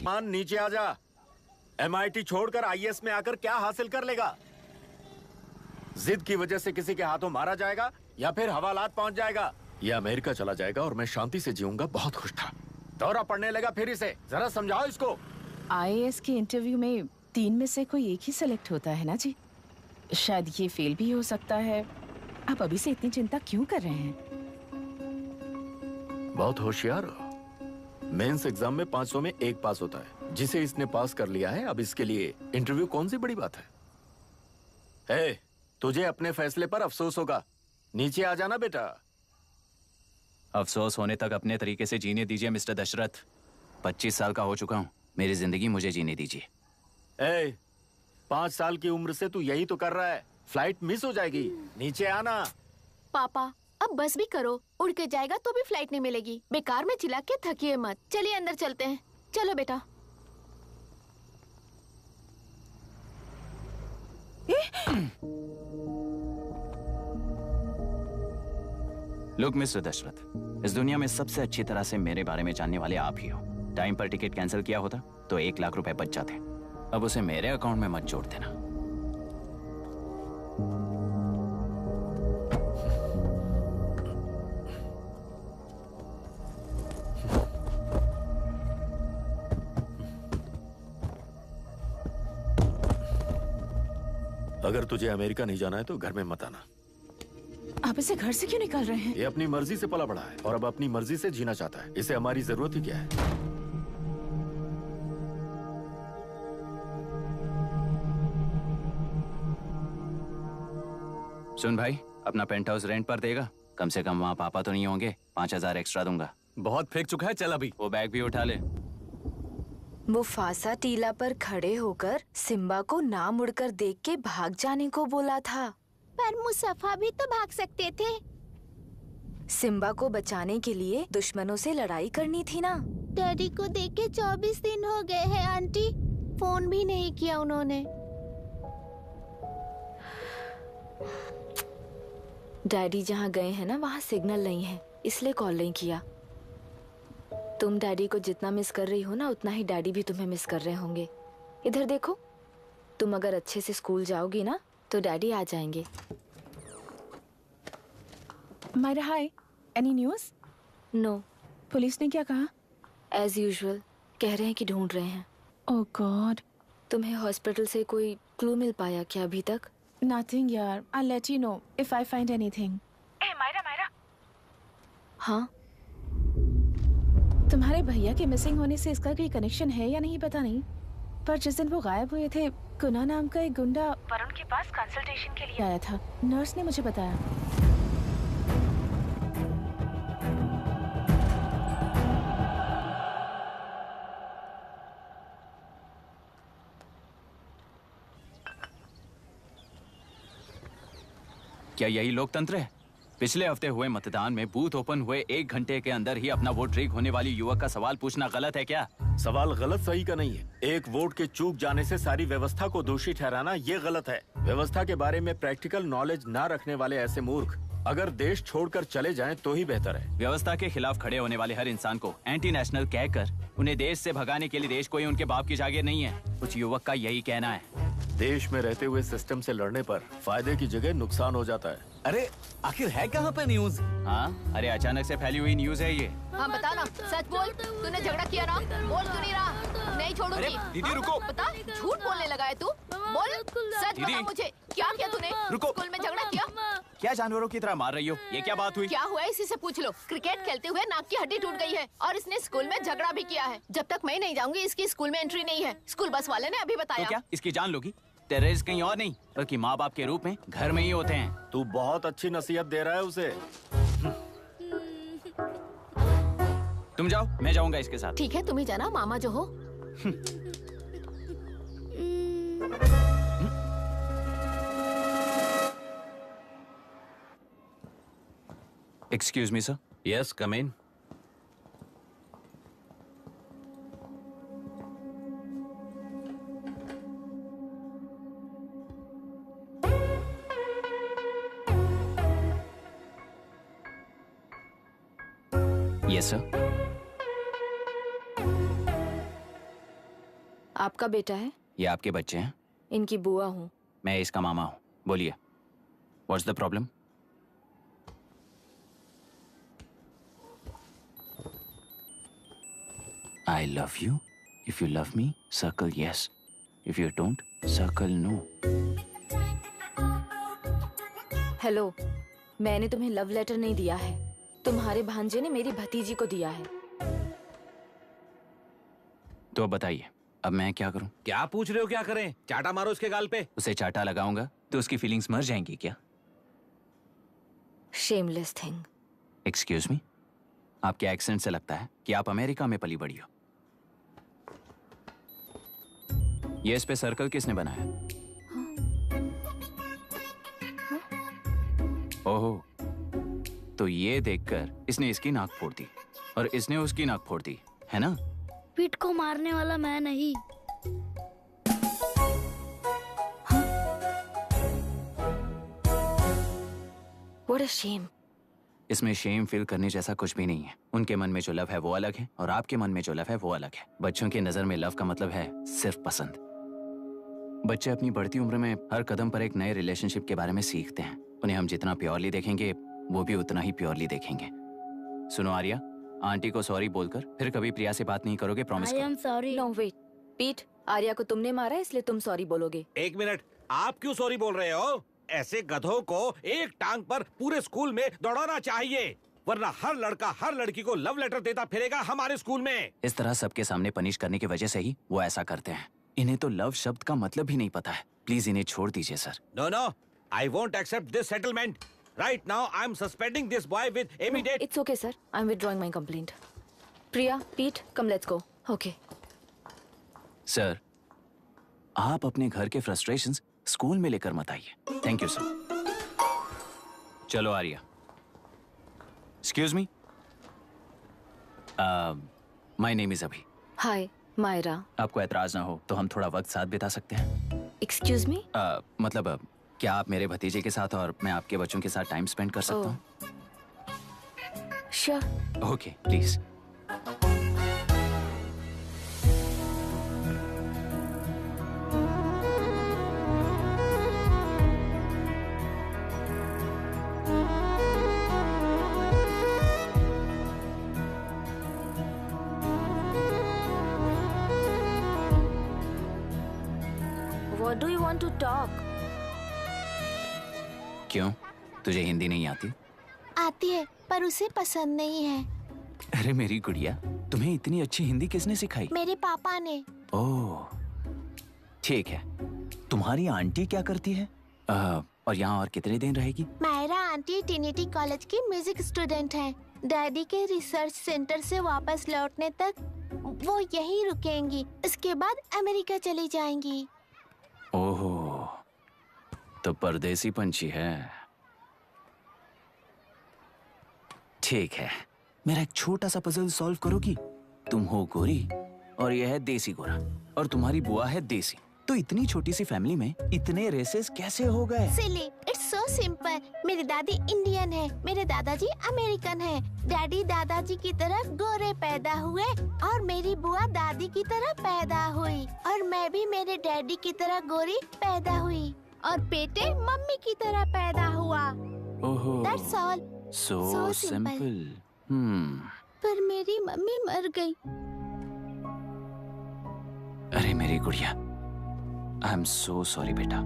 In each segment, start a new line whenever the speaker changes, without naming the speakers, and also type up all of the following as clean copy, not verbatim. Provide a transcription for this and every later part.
मान नीचे आ जा। MIT छोड़कर IAS में आकर क्या हासिल कर लेगा? जिद की वजह से किसी के हाथों मारा जाएगा या फिर हवालात पहुंच जाएगा। ये अमेरिका चला जाएगा और मैं शांति से जीऊंगा। बहुत खुश था। दौरा पड़ने लगा फिर इसे। जरा समझाओ इसको।
IAS के इंटरव्यू में 3 में से कोई एक ही सेलेक्ट होता है ना जी। शायद ये फेल भी हो सकता है। आप अभी से इतनी चिंता क्यों कर रहे हैं?
बहुत होशियार हो। मेंस एग्जाम में 500 में 1 पास होता है, जिसे इसने पास कर लिया है। अब इसके लिए इंटरव्यू कौन सी बड़ी बात है? तुझे अपने फैसले पर अफसोस होगा। नीचे आ जाना बेटा।
अफसोस होने तक अपने तरीके से जीने दीजिए मिस्टर दशरथ। 25 साल का हो चुका हूँ। मेरी जिंदगी मुझे जीने दीजिए।
5 साल की उम्र से तू यही तो कर रहा है। फ्लाइट मिस हो जाएगी। नीचे आना।
पापा अब बस भी करो। उड़ के जाएगा तो भी फ्लाइट नहीं मिलेगी। बेकार में चिल्ला के थकिए मत। चलिए अंदर चलते हैं। चलो बेटा।
लुक मिस्टर दशरथ, इस दुनिया में सबसे अच्छी तरह से मेरे बारे में जानने वाले आप ही हो। टाइम पर टिकट कैंसिल किया होता तो 1 लाख रुपए बच जाते। अब उसे मेरे अकाउंट में मत जोड़ देना।
अगर तुझे अमेरिका नहीं जाना है तो घर में मत आना।
आप इसे घर से क्यों निकाल रहे हैं?
ये अपनी मर्जी से पला बड़ा है और अब अपनी मर्जी से जीना चाहता है। इसे हमारी जरूरत ही क्या है?
सुन भाई, अपना पेंट हाउस रेंट पर देगा? कम से कम वहाँ पापा तो नहीं होंगे। 5000 एक्स्ट्रा दूंगा।
बहुत फेंक चुका है, चल अभी।
वो बैग भी उठा ले।
मुफासा टीला पर खड़े होकर सिम्बा को ना मुड़कर देख के भाग जाने को बोला था।
पर मुसफा भी तो भाग सकते थे।
सिम्बा को बचाने के लिए दुश्मनों से लड़ाई करनी थी ना।
डैडी को देख के 24 दिन हो गए हैं आंटी। फोन भी नहीं किया उन्होंने।
डैडी जहाँ गए हैं ना वहाँ सिग्नल नहीं है, इसलिए कॉल नहीं किया। तुम डैडी को जितना मिस कर रही हो ना उतना ही डैडी भी तुम्हें मिस कर रहे होंगे। इधर देखो, तुम अगर अच्छे से स्कूल जाओगी ना तो डैडी आ जाएंगे।
मायरा हाय, एनी न्यूज़?
नो।
पुलिस ने क्या कहा?
एज यूजुअल कह रहे हैं कि ढूंढ रहे हैं।
ओह गॉड।
तुम्हें हॉस्पिटल से कोई क्लू मिल पाया क्या अभी तक?
नथिंग यार, I'll let you know if I find anything. Myra.
हाँ?
तुम्हारे भैया के मिसिंग होने से इसका कोई कनेक्शन है या नहीं पता नहीं, पर जिस दिन वो गायब हुए थे कुना नाम का एक गुंडा वरुण के पास कंसल्टेशन के लिए आया था। नर्स ने मुझे बताया।
क्या यही लोकतंत्र है? पिछले हफ्ते हुए मतदान में बूथ ओपन हुए 1 घंटे के अंदर ही अपना वोट रीक होने वाली युवक का सवाल पूछना गलत है क्या?
सवाल गलत सही का नहीं है। एक वोट के चूक जाने से सारी व्यवस्था को दोषी ठहराना ये गलत है। व्यवस्था के बारे में प्रैक्टिकल नॉलेज ना रखने वाले ऐसे मूर्ख अगर देश छोड़कर चले जाएं तो ही बेहतर है।
व्यवस्था के खिलाफ खड़े होने वाले हर इंसान को एंटी नेशनल कहकर उन्हें देश से भगाने के लिए देश कोई उनके बाप की जागीर नहीं है। उस युवक का यही कहना है।
देश में रहते हुए सिस्टम से लड़ने पर फायदे की जगह नुकसान हो जाता है।
अरे आखिर है कहाँ पे न्यूज?
हाँ, अरे अचानक से फैली हुई न्यूज है ये।
हाँ बता ना, सच बोल। तूने झगड़ा किया ना? बोल क्यों नहीं रहा? नहीं छोड़ूंगी।
दीदी रुको।
बता, झूठ बोलने लगा है तू। बोल, सच बता मुझे, क्या किया तूने?
रुको।
स्कूल में झगड़ा किया?
क्या जानवरों की तरह मार रही हो? ये क्या बात हुई?
क्या हुआ है इसी से पूछ लो। क्रिकेट खेलते हुए नाक की हड्डी टूट गई है और इसने स्कूल में झगड़ा भी किया है। जब तक मैं नहीं जाऊंगी इसकी स्कूल में एंट्री नहीं है। स्कूल बस वाले ने अभी बताया।
तो क्या इसकी जान लोगी? टेररिस्ट कहीं और नहीं बल्कि माँ बाप के रूप में घर में ही होते हैं।
तू बहुत अच्छी नसीहत दे रहा है उसे।
तुम जाओ, मैं जाऊंगा इसके साथ।
ठीक है, तुम ही जाना, मामा जो हो।
Excuse me sir.
Yes, come in.
Yes sir.
आपका बेटा है?
ये आपके बच्चे हैं?
इनकी बुआ हूँ।
मैं इसका मामा हूँ। बोलिए, what's the problem? I love you. If you love me, circle yes. If you don't, circle no.
Hello, मैंने तुम्हें लव लेटर नहीं दिया है। तुम्हारे भांजे ने मेरी भतीजी को दिया है।
तो अब बताइए, अब मैं क्या करूं?
क्या पूछ रहे हो? क्या करें? चाटा मारो उसके गाल पे।
उसे चाटा लगाऊंगा तो उसकी फीलिंग्स मर जाएंगी क्या?
Shameless thing.
एक्सक्यूज मी, आपके एक्सेंट से लगता है कि आप अमेरिका में पली बड़ी हो। ये इस पे सर्कल किसने बनाया? ओहो, तो ये देखकर इसने इसकी नाक फोड़ दी और इसने उसकी नाक फोड़ दी, है ना?
पीठ को मारने वाला मैं नहीं।
What a shame.
इसमें शेम फील करने जैसा कुछ भी नहीं है। उनके मन में जो लव है वो अलग है और आपके मन में जो लव है वो अलग है। बच्चों की नजर में लव का मतलब है सिर्फ पसंद। बच्चे अपनी बढ़ती उम्र में हर कदम पर एक नए रिलेशनशिप के बारे में सीखते हैं। उन्हें हम जितना प्योरली देखेंगे वो भी उतना ही प्योरली देखेंगे। सुनो आर्या, आंटी को सॉरी बोलकर फिर कभी प्रिया से बात नहीं करोगे, प्रॉमिस
आई
करो।
Am sorry.
No, wait. पीट, आर्या को तुमने मारा इसलिए तुम सॉरी बोलोगे।
एक मिनट, आप क्यों सॉरी बोल रहे हो? ऐसे गधों को एक टांग पर पूरे स्कूल में दौड़ाना चाहिए, वरना हर लड़का हर लड़की को लव लेटर देता फिरेगा हमारे स्कूल में।
इस तरह सबके सामने पनिश करने की वजह से ही वो ऐसा करते हैं। इन्हें तो लव शब्द का मतलब भी नहीं पता है। प्लीज इन्हें छोड़ दीजिए sir.
No no, I won't accept this settlement. Right now I am suspending this boy with immediate.
It's okay, sir. I'm withdrawing my complaint. Priya, Pete, come let's go. Okay.
Sir, आप अपने घर के frustrations school में लेकर मत आइए। Thank you sir. चलो Arya. Excuse me, my name is Abhi.
Hi, Myra.
आपको एतराज ना हो तो हम थोड़ा वक्त साथ बिता सकते हैं?
Excuse me?
मतलब क्या आप मेरे भतीजे के साथ और मैं आपके बच्चों के साथ टाइम स्पेंड कर सकता हूँ?
Sure.
Okay, please.
What do you want to talk?
क्यों, तुझे हिंदी नहीं आती?
आती है पर उसे पसंद नहीं है।
अरे मेरी गुड़िया, तुम्हें इतनी अच्छी हिंदी किसने सिखाई?
मेरे पापा ने।
ओह, ठीक है। तुम्हारी आंटी क्या करती है? और यहाँ और कितने दिन रहेगी?
मायरा आंटी ट्रिनिटी कॉलेज की म्यूजिक स्टूडेंट हैं। डैडी के रिसर्च सेंटर से वापस लौटने तक वो यहीं रुकेंगी। इसके बाद अमेरिका चली जाएंगी।
ओहो, तो परदेसी पंछी है। ठीक है, मेरा एक छोटा सा पजल सॉल्व करोगी? तुम हो गोरी और यह है देसी गोरा और तुम्हारी बुआ है देसी। तो इतनी छोटी सी फैमिली में इतने रेसेस कैसे हो गए?
सिली, इट्स सो सिंपल। मेरी दादी इंडियन है, मेरे दादाजी अमेरिकन है। डैडी दादाजी की तरह गोरे पैदा हुए और मेरी बुआ दादी की तरह पैदा हुई और मैं भी मेरे डैडी की तरह गोरी पैदा हुई और बेटे मम्मी की तरह पैदा हुआ।
ओहो,
that's all.
So
so
simple.
पर मेरी मम्मी मर गई।
अरे मेरी गुड़िया, आई एम सो सॉरी बेटा।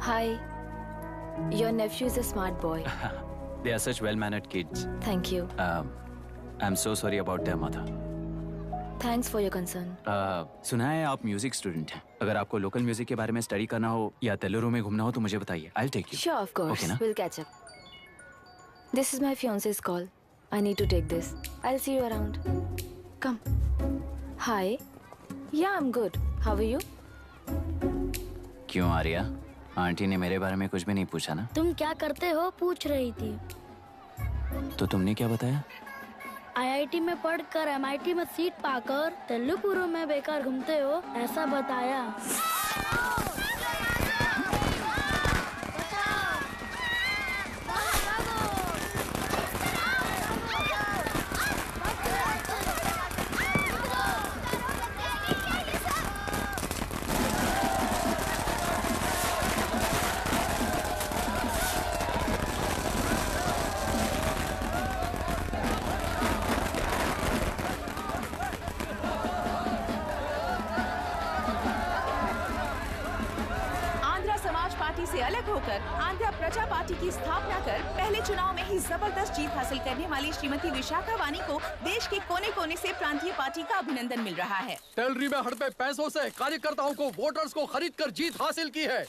Hi. Your nephew is a smart boy.
They are such well-mannered kids.
Thank you.
I'm so sorry about their mother.
Thanks for your concern.
सुना है आप म्यूजिक स्टूडेंट हैं। अगर आपको लोकल म्यूजिक के बारे में स्टडी करना हो या तेलुरु में घूमना हो तो मुझे बताइए। I'll take you.
Sure, of course.
Okay, ना?
We'll catch up. This is my fiance's call. I need to take this. I'll see you around. Come. Hi. Yeah, I'm good. How are you?
क्यों Arya, aunty ने मेरे बारे में कुछ भी नहीं पूछा ना?
तुम क्या करते हो पूछ रही थी।
तो तुमने क्या बताया?
आईआईटी में पढ़कर एमआईटी में सीट पाकर तेलुगुरु में बेकार घूमते हो ऐसा बताया।
प्रांतीय प्रजा पार्टी की स्थापना कर पहले चुनाव में ही जबरदस्त जीत हासिल करने वाली श्रीमती विशाखा वानी को देश के कोने कोने से प्रांतीय पार्टी का अभिनंदन मिल रहा है।
टेलरी में हड़पे पैसों से कार्यकर्ताओं को वोटर्स को खरीद कर जीत हासिल की है।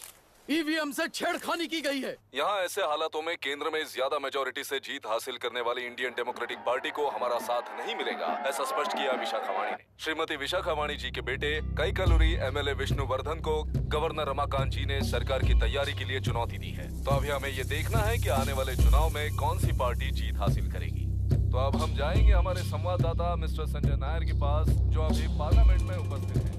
ईवीएम से छेड़खानी की गई है।
यहाँ ऐसे हालातों में केंद्र में ज्यादा मेजोरिटी से जीत हासिल करने वाली इंडियन डेमोक्रेटिक पार्टी को हमारा साथ नहीं मिलेगा, ऐसा स्पष्ट किया विशाखा वाणी ने। श्रीमती विशाखा वाणी जी के बेटे कैकलुरी एमएलए विष्णुवर्धन को गवर्नर रमाकांत जी ने सरकार की तैयारी के लिए चुनौती दी है। तो अभी हमें ये देखना है कि आने वाले चुनाव में कौन सी पार्टी जीत हासिल करेगी। तो अब हम जाएंगे हमारे संवाददाता मिस्टर संजय नायर के पास, जो अभी पार्लियामेंट में उपस्थित है।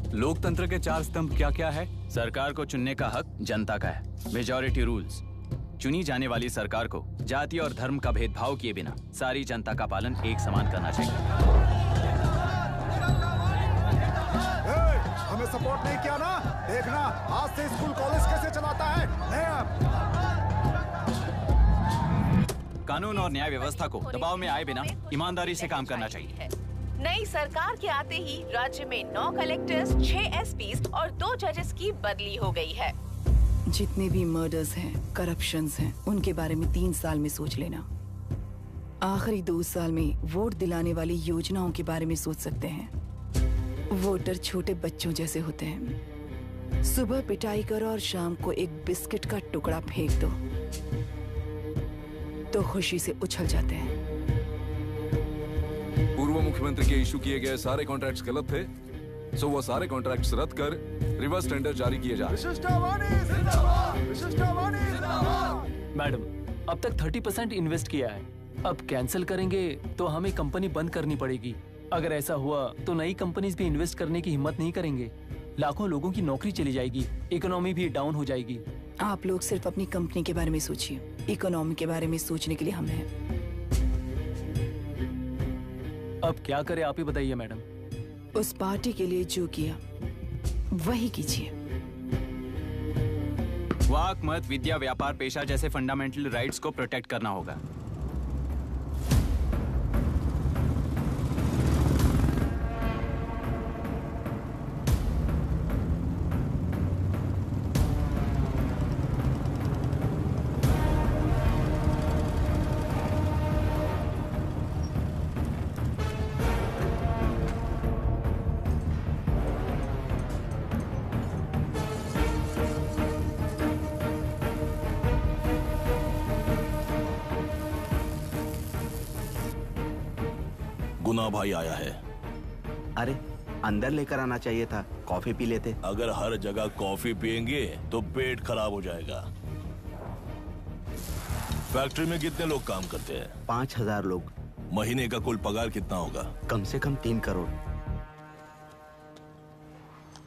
लोकतंत्र के 4 स्तंभ क्या क्या है? सरकार को चुनने का हक जनता का है, मेजॉरिटी रूल्स। चुनी जाने वाली सरकार को जाति और धर्म का भेदभाव किए बिना सारी जनता का पालन एक समान करना चाहिए।
हमें सपोर्ट नहीं किया ना, देखना आज से स्कूल कॉलेज कैसे चलाता है।
कानून और न्याय व्यवस्था को दबाव में आए बिना ईमानदारी से काम करना चाहिए।
नई सरकार के आते ही राज्य में 9 कलेक्टर्स, 6 एसपीज और 2 जजेस की बदली हो गई है।
जितने भी मर्डर्स हैं, करप्शंस हैं, उनके बारे में 3 साल में सोच लेना। आखिरी 2 साल में वोट दिलाने वाली योजनाओं के बारे में सोच सकते हैं। वोटर छोटे बच्चों जैसे होते हैं। सुबह पिटाई करो और शाम को एक बिस्किट का टुकड़ा फेंक दो तो खुशी से उछल जाते हैं।
पूर्व मुख्यमंत्री के इशू किए गए सारे कॉन्ट्रैक्ट्स गलत थे, सो वो सारे कॉन्ट्रैक्ट्स रद्द कर रिवर्स टेंडर जारी किए जा रहे हैं।
मैडम, अब तक 30% इन्वेस्ट किया है, अब कैंसिल करेंगे तो हमें कंपनी बंद करनी पड़ेगी। अगर ऐसा हुआ तो नई कंपनीज भी इन्वेस्ट करने की हिम्मत नहीं करेंगे। लाखों लोगों की नौकरी चली जाएगी, इकोनॉमी भी डाउन हो जाएगी।
आप लोग सिर्फ अपनी कंपनी के बारे में सोचिए, इकोनॉमी के बारे में सोचने के लिए हम हैं।
अब क्या करें आप ही बताइए मैडम।
उस पार्टी के लिए जो किया वही कीजिए।
वाक, मत, विद्या, व्यापार, पेशा जैसे फंडामेंटल राइट्स को प्रोटेक्ट करना होगा।
गुना भाई आया है।
अरे अंदर लेकर आना चाहिए था, कॉफी पी लेते।
अगर हर जगह कॉफी पियेंगे तो पेट खराब हो जाएगा। फैक्ट्री में कितने लोग काम करते हैं?
5000 लोग।
महीने का कुल पगार कितना होगा?
कम से कम 3 करोड़।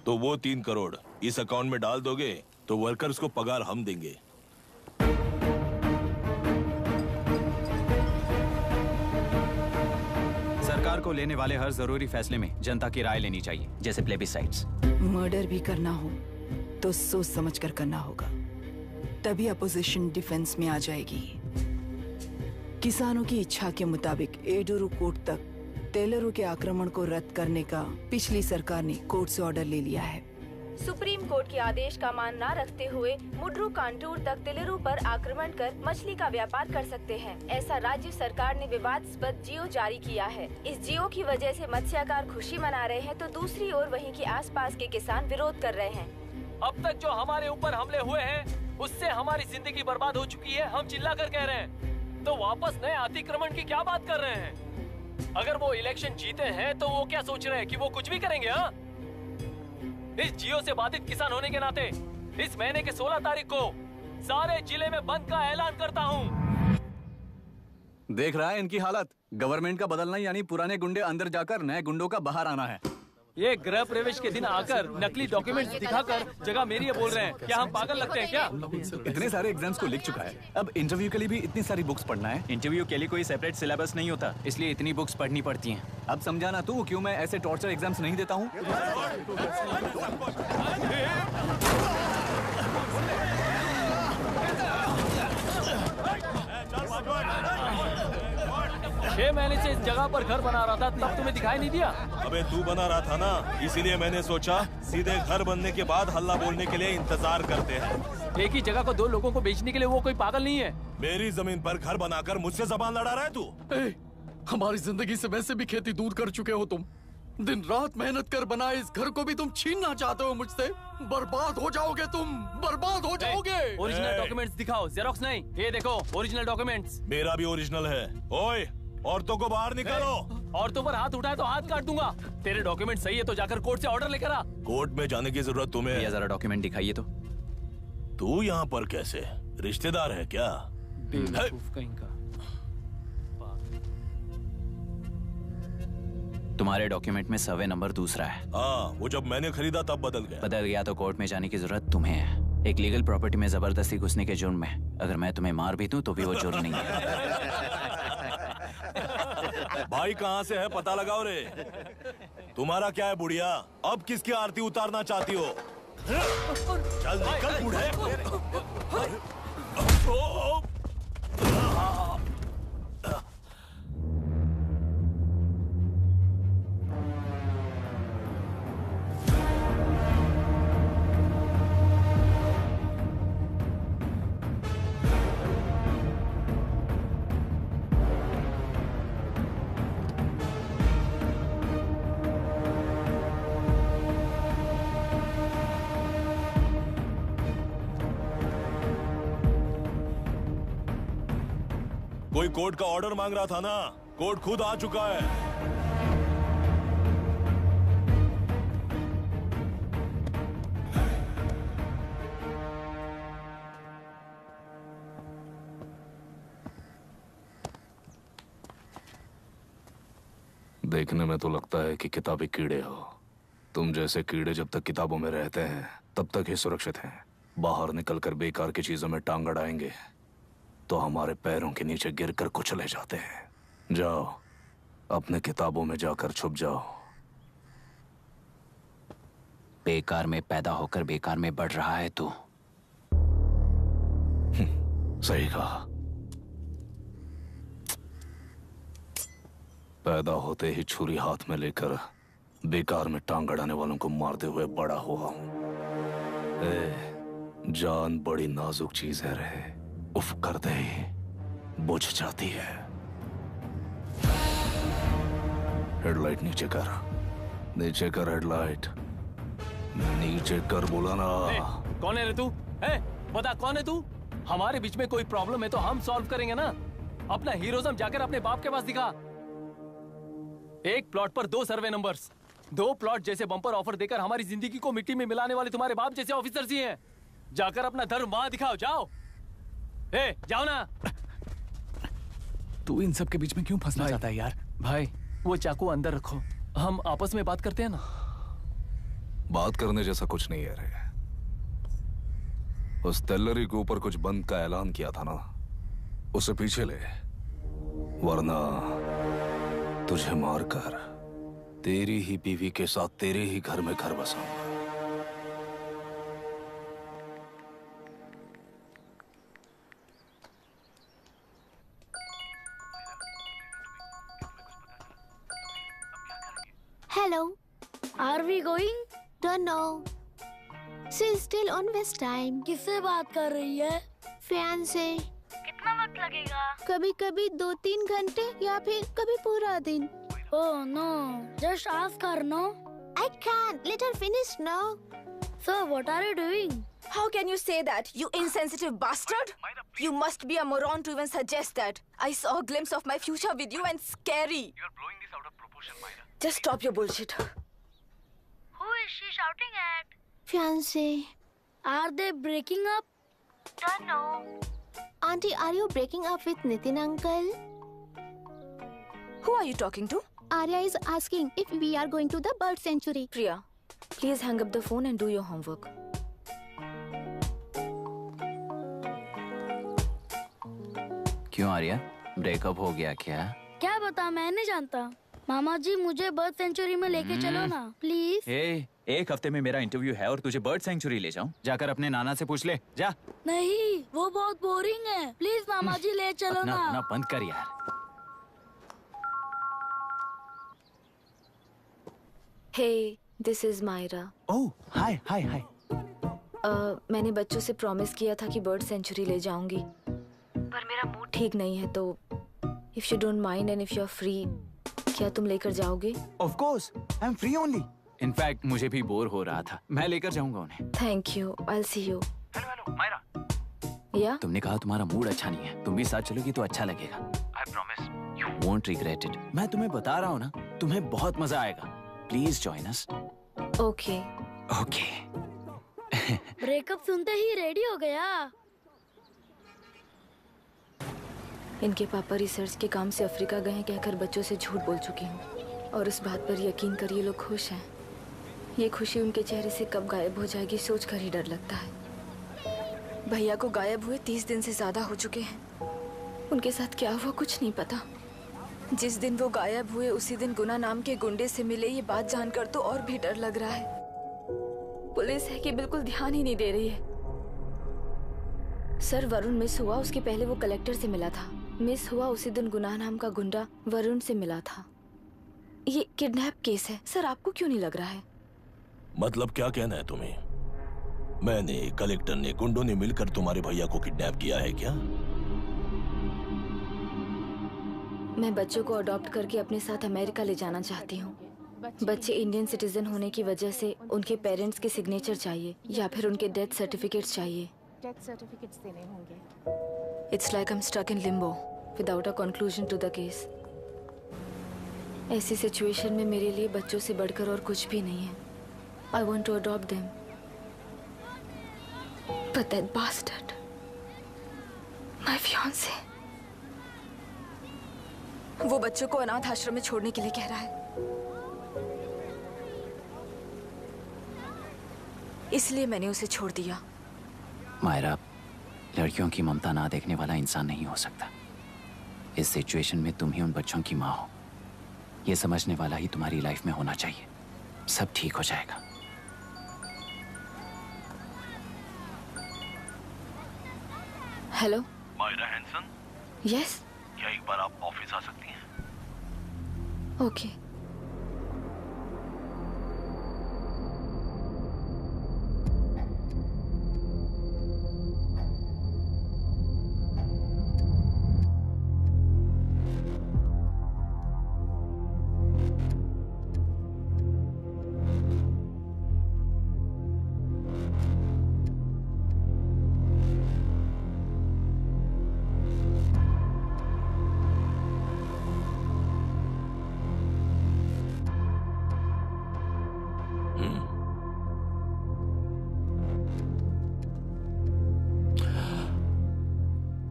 तो वो 3 करोड़ इस अकाउंट में डाल दोगे तो वर्कर्स को पगार हम देंगे।
सरकार को लेने वाले हर जरूरी फैसले में जनता की राय लेनी चाहिए, जैसे प्लेबिसाइट्स।
मर्डर भी करना हो तो सोच समझ कर करना होगा, तभी अपोजिशन डिफेंस में आ जाएगी। किसानों की इच्छा के मुताबिक एडोरू कोर्ट तक टेलरों के आक्रमण को रद्द करने का पिछली सरकार ने कोर्ट से ऑर्डर ले लिया है।
सुप्रीम कोर्ट के आदेश का मान न रखते हुए मुड्रू कांटूर तक टेलरों पर आक्रमण कर मछली का व्यापार कर सकते हैं, ऐसा राज्य सरकार ने विवादास्पद जियो जारी किया है। इस जियो की वजह से मत्स्यकार खुशी मना रहे हैं तो दूसरी ओर वहीं के आसपास के किसान विरोध कर रहे हैं।
अब तक जो हमारे ऊपर हमले हुए हैं उससे हमारी जिंदगी बर्बाद हो चुकी है, हम चिल्ला कर कह रहे हैं, तो वापस नए अतिक्रमण की क्या बात कर रहे हैं? अगर वो इलेक्शन जीते हैं तो वो क्या सोच रहे हैं कि वो कुछ भी करेंगे? हाँ, इस जियो से बाधित किसान होने के नाते इस महीने के 16 तारीख को सारे जिले में बंद का ऐलान करता हूँ।
देख रहा है इनकी हालत। गवर्नमेंट का बदलना यानी पुराने गुंडे अंदर जाकर नए गुंडों का बाहर आना है।
ये गृह प्रवेश के दिन आकर नकली डॉक्यूमेंट्स दिखाकर जगह मेरी है बोल रहे हैं। क्या हम पागल लगते हैं क्या?
इतने सारे एग्जाम्स को लिख चुका है, अब इंटरव्यू के लिए भी इतनी सारी बुक्स पढ़ना है। इंटरव्यू के लिए कोई सेपरेट सिलेबस नहीं होता, इसलिए इतनी बुक्स पढ़नी पड़ती हैं। अब समझाना तू क्यों मैं ऐसे टॉर्चर एग्जाम्स नहीं देता हूँ।
6 महीने से इस जगह पर घर बना रहा था, तब तुम्हें दिखाई नहीं दिया?
अबे तू बना रहा था ना, इसीलिए मैंने सोचा सीधे घर बनने के बाद हल्ला बोलने के लिए इंतजार करते हैं।
एक ही जगह को दो लोगों को बेचने के लिए वो कोई पागल नहीं है।
मेरी जमीन पर घर बनाकर मुझसे जबान लड़ा रहा है तू।
हमारी जिंदगी से वैसे भी खेती दूर कर चुके हो तुम। दिन रात मेहनत कर बनाए इस घर को भी तुम छीनना चाहते हो मुझसे। बर्बाद हो जाओगे तुम, बर्बाद हो जाओगे।
ओरिजिनल डॉक्यूमेंट्स दिखाओ, जेरोक्स नहीं। ये देखो ओरिजिनल डॉक्यूमेंट्स।
मेरा भी ओरिजिनल है। ओए, औरतों को बाहर निकालो।
औरतों पर हाथ उठाए तो हाथ काट दूंगा। तेरे डॉक्यूमेंट सही है तो जाकर कोर्ट से ऑर्डर लेकर आ।
कोर्ट में जाने की जरूरत तुम्हें है।
जरा डॉक्यूमेंट दिखाइए तो।
तू यहाँ पर कैसे? रिश्तेदार है क्या?
बेवकूफ कहीं का।
तुम्हारे डॉक्यूमेंट में सर्वे नंबर दूसरा है।
हाँ, वो जब मैंने खरीदा तब बदल गया।
बदल गया तो कोर्ट में जाने की जरूरत तुम्हें है। एक लीगल प्रॉपर्टी में जबरदस्ती घुसने के जुर्म में अगर मैं तुम्हें मार भी दूं तो भी वो जुर्म नहीं है।
भाई कहाँ से है पता लगाओ रे। तुम्हारा क्या है बुढ़िया? अब किसकी आरती उतारना चाहती हो? चल निकल बूढ़े। कोई कोर्ट का ऑर्डर मांग रहा था ना? कोर्ट खुद आ चुका है।
देखने में तो लगता है कि किताबी कीड़े हो। तुम जैसे कीड़े जब तक किताबों में रहते हैं तब तक ही सुरक्षित हैं। बाहर निकलकर बेकार की चीजों में टांग अड़ाएंगे तो हमारे पैरों के नीचे गिरकर कुचले जाते हैं। जाओ, अपने किताबों में जाकर छुप जाओ।
बेकार में पैदा होकर बेकार में बढ़ रहा है तू।
सही कहा। पैदा होते ही छुरी हाथ में लेकर बेकार में टांग अड़ाने वालों को मारते हुए बड़ा हुआ हूं। जान बड़ी नाजुक चीज है रे। उफ करते ही बुझ जाती है। हेडलाइट नीचे कर, नीचे कर हेडलाइट, नीचे कर बोला ना।
कौन है रे तू? बता कौन है तू? हमारे बीच में कोई प्रॉब्लम है तो हम सॉल्व करेंगे ना। अपना हीरोइज्म जाकर अपने बाप के पास दिखा। एक प्लॉट पर 2 सर्वे नंबर्स, 2 प्लॉट जैसे बम्पर ऑफर देकर हमारी जिंदगी को मिट्टी में मिलाने वाले तुम्हारे बाप जैसे ऑफिसर्स ही हैं। जाकर अपना धर्म वहां दिखाओ, जाओ। जाओ ना।
तू इन सब के बीच में क्यों फंसना चाहता है यार?
भाई वो चाकू अंदर रखो, हम आपस में बात करते हैं ना।
बात करने जैसा कुछ नहीं है रे। उस तेलरी के ऊपर कुछ बंद का ऐलान किया था ना, उसे पीछे ले, वरना तुझे मारकर तेरी ही बीवी के साथ तेरे ही घर में घर बसाऊंगा।
Hello.
Are we going?
Don't know. She's still on West time.
किससे बात कर रही है?
फैन से।
कितना वक्त लगेगा?
कभी कभी 2-3 घंटे या फिर कभी पूरा दिन।
Oh no, just ask her, no?
I can't. Let her finish now.
So what are you doing?
How can you say that, you insensitive bastard? You must be a moron to even suggest that. I saw a glimpse of my future with you and scary.
You're blowing this out of proportion, Myra.
Just stop your bullshit.
Who is she shouting at?
Fiancé.
Are they breaking up?
Don't know. Auntie, are you breaking up with Nitin uncle?
Who are you talking to?
Arya is asking if we are going to the bird sanctuary.
Priya, please hang up the phone and do your homework.
क्यों Arya, breakup हो गया क्या?
क्या बता, मैं नहीं जानता। मामा जी मुझे बर्ड सेंचुरी में लेके चलो ना प्लीज।
एक हफ्ते में मेरा इंटरव्यू है और तुझे बर्ड सेंचुरी ले जाऊं? जाकर अपने नाना से पूछ ले, जा।
नहीं, वो बहुत बोरिंग है। प्लीज मामा जी ले चलो ना।
अपना बंद कर यार।
Hey, this is Myra.
Oh, hi.
मैंने बच्चों से प्रॉमिस किया था कि बर्ड सेंचुरी ले जाऊंगी, पर मेरा मूड ठीक नहीं है, तो if you don't mind and if you are free, क्या तुम लेकर जाओगे?
Of course, I am free only. In fact मुझे भी बोर हो रहा था, मैं लेकर जाऊंगा उन्हें।
Thank you, I will see you.
Hello Myra.
या
तुमने कहा तुम्हारा मूड अच्छा नहीं है, तुम भी साथ चलोगी तो अच्छा लगेगा।
I promise
you won't regret it. मैं तुम्हें बता रहा हूँ ना, तुम्हें बहुत मजा आएगा। Please join us.
Okay
okay.
Breakup सुनते ही रेडी हो गया।
इनके पापा रिसर्च के काम से अफ्रीका गए हैं कहकर बच्चों से झूठ बोल चुकी हूँ, और उस बात पर यकीन कर ये लोग खुश हैं। ये खुशी उनके चेहरे से कब गायब हो जाएगी सोचकर ही डर लगता है। भैया को गायब हुए 30 दिन से ज्यादा हो चुके हैं। उनके साथ क्या हुआ कुछ नहीं पता। जिस दिन वो गायब हुए उसी दिन गुना नाम के गुंडे से मिले, ये बात जानकर तो और भी डर लग रहा है। पुलिस है कि बिल्कुल ध्यान ही नहीं दे रही है। सर, वरुण मिस हुआ उसके पहले वो कलेक्टर से मिला था। मिस हुआ उसी दिन गुनाह नाम का गुंडा वरुण से मिला था। ये किडनैप केस है। सर, आपको क्यों नहीं लग रहा है?
मतलब क्या कहना है तुम्हें? मैंने, कलेक्टर ने, गुंडों ने मिलकर तुम्हारे भैया को किडनैप किया है क्या?
मैं बच्चों को अडॉप्ट करके अपने साथ अमेरिका ले जाना चाहती हूँ। बच्चे इंडियन सिटीजन होने की वजह से उनके पेरेंट्स के सिग्नेचर चाहिए या फिर उनके डेथ सर्टिफिकेट्स चाहिए।
डेथ सर्टिफिकेट्स देने होंगे।
It's like I'm stuck in limbo without a conclusion to the case. ऐसी सिचुएशन में मेरे लिए बच्चों से बढ़कर और कुछ भी नहीं है। I want to adopt them. But that bastard, my fiancé, वो बच्चों को अनाथ आश्रम में छोड़ने के लिए कह रहा है। इसलिए मैंने उसे छोड़ दिया।
मायरा, लड़कियों की ममता ना देखने वाला इंसान नहीं हो सकता। इस सिचुएशन में तुम ही उन बच्चों की माँ हो। ये समझने वाला ही तुम्हारी लाइफ में होना चाहिए। सब ठीक हो जाएगा।
Hello
Myra Hansen.
यस।
क्या एक बार आप ऑफिस आ सकती हैं?
ओके।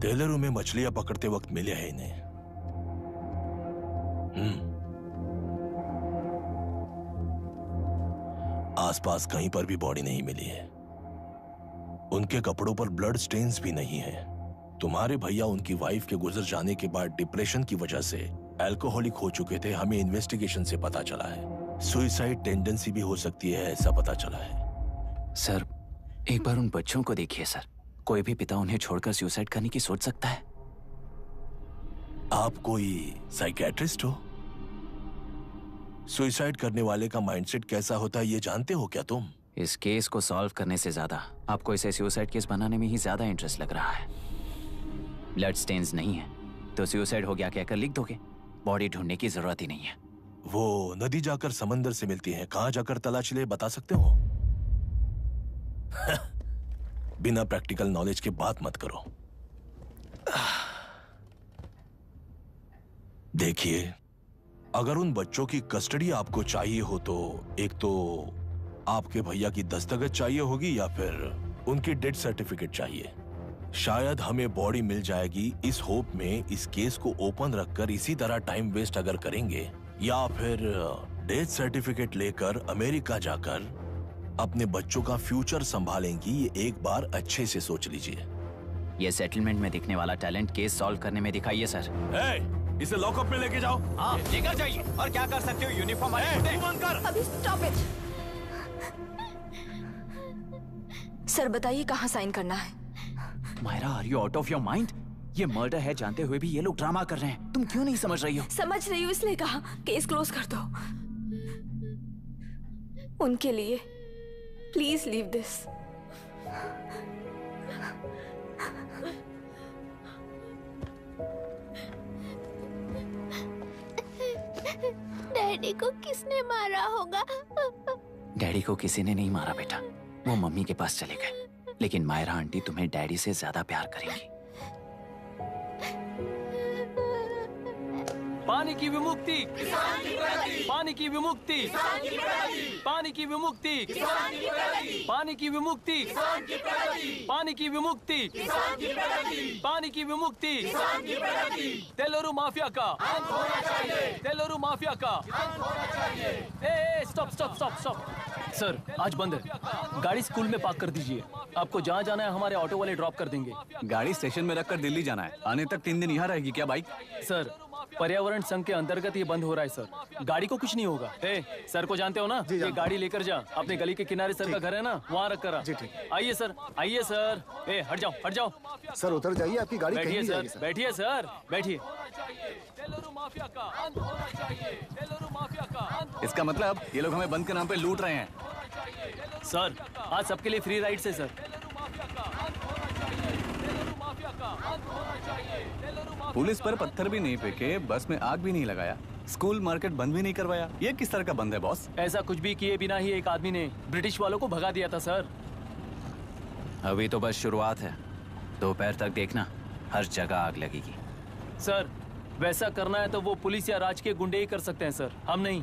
टेलरों में मछलियां पकड़ते वक्त मिले हैं इन्हें। आसपास कहीं पर भी बॉडी नहीं मिली है। उनके कपड़ों पर ब्लड स्टेन्स भी नहीं है। तुम्हारे भैया उनकी वाइफ के गुजर जाने के बाद डिप्रेशन की वजह से अल्कोहलिक हो चुके थे। हमें इन्वेस्टिगेशन से पता चला है सुसाइड टेंडेंसी भी हो सकती है, ऐसा पता चला है।
सर, एक बार उन बच्चों को देखिए सर। कोई भी पिता उन्हें छोड़कर सुसाइड करने की सोच सकता है?
आप कोई साइकियाट्रिस्ट हो? सुसाइड करने वाले का माइंडसेट कैसा होता है ये जानते हो क्या तुम?
इस केस को सॉल्व करने से ज्यादा आपको इसे सुसाइड केस बनाने में ही ज्यादा इंटरेस्ट लग रहा है। ब्लड स्टेन्स नहीं है तो सुसाइड हो गया कहकर लिख दोगे। बॉडी ढूंढने की जरूरत ही नहीं है।
वो नदी जाकर समंदर से मिलती है, कहां जाकर तलाश ले बता सकते हो? बिना प्रैक्टिकल नॉलेज के बात मत करो। देखिए, अगर उन बच्चों की कस्टडी आपको चाहिए हो तो एक तो आपके भैया की दस्तखत चाहिए होगी या फिर उनकी डेथ सर्टिफिकेट चाहिए। शायद हमें बॉडी मिल जाएगी इस होप में इस केस को ओपन रखकर इसी तरह टाइम वेस्ट अगर करेंगे, या फिर डेथ सर्टिफिकेट लेकर अमेरिका जाकर अपने बच्चों का फ्यूचर संभालेंगी। ये एक बार अच्छे से सोच लीजिए।
ये सेटलमेंट में दिखने वाला टैलेंट केस सॉल्व करने में दिखाइए सर।
इसे लॉकअप में लेके जाओ।
हाँ, लेकर जाइए। और क्या कर सकते हो? यूनिफॉर्म
बंद कर।
अभी स्टॉप इट। सर बताइए कहाँ साइन करना है?
Myra, are you out of your mind? ये मर्डर है जानते हुए भी ये लोग ड्रामा कर रहे हैं। तुम क्यों नहीं समझ रही हो?
समझ रही हूँ, इसलिए कहा केस क्लोज कर दो। उनके लिए प्लीज लीव दिस।
डैडी को किसने मारा होगा?
डैडी को किसी ने नहीं मारा बेटा, वो मम्मी के पास चले गए। लेकिन मायरा आंटी तुम्हें डैडी से ज्यादा प्यार करेंगी।
पानी की विमुक्ति, पानी की विमुक्ति, पानी की विमुक्ति, पानी की विमुक्ति, पानी की विमुक्ति, पानी की विमुक्ति, तेलुरु माफिया का, तेलुरु माफिया का। Stop stop stop stop. Sir आज बंद है, गाड़ी स्कूल में पार्क कर दीजिए। आपको जहाँ जाना है हमारे ऑटो वाले ड्रॉप कर देंगे।
गाड़ी स्टेशन में रखकर दिल्ली जाना है, आने तक 3 दिन यहाँ रहेगी क्या बाइक?
सर पर्यावरण संघ के अंतर्गत ये बंद हो रहा है सर, गाड़ी को कुछ नहीं होगा। सर को जानते हो ना, ये गाड़ी लेकर जा, अपने गली के किनारे सर का घर है ना, वहाँ रख कर आइए सर, आइए सर। हट जाओ हट जाओ
सर, उतर जाइए, आपकी गाड़ी कहीं
बैठिए
नहीं
सर,
जाएगी सर।
बैठिए सर, बैठिए।
इसका मतलब ये लोग हमें बंद के नाम पे लूट रहे हैं।
सर आज सबके लिए फ्री राइड से सर।
पुलिस पर पत्थर भी नहीं फेंके, बस में आग भी नहीं लगाया, स्कूल मार्केट बंद भी नहीं करवाया। ये किस तरह का बंद है बॉस?
ऐसा कुछ भी किए बिना ही एक आदमी ने ब्रिटिश वालों को भगा दिया था सर।
अभी तो बस शुरुआत है, दोपहर तक देखना हर जगह आग लगेगी।
सर वैसा करना है तो वो पुलिस या राज के गुंडे ही कर सकते हैं सर, हम नहीं।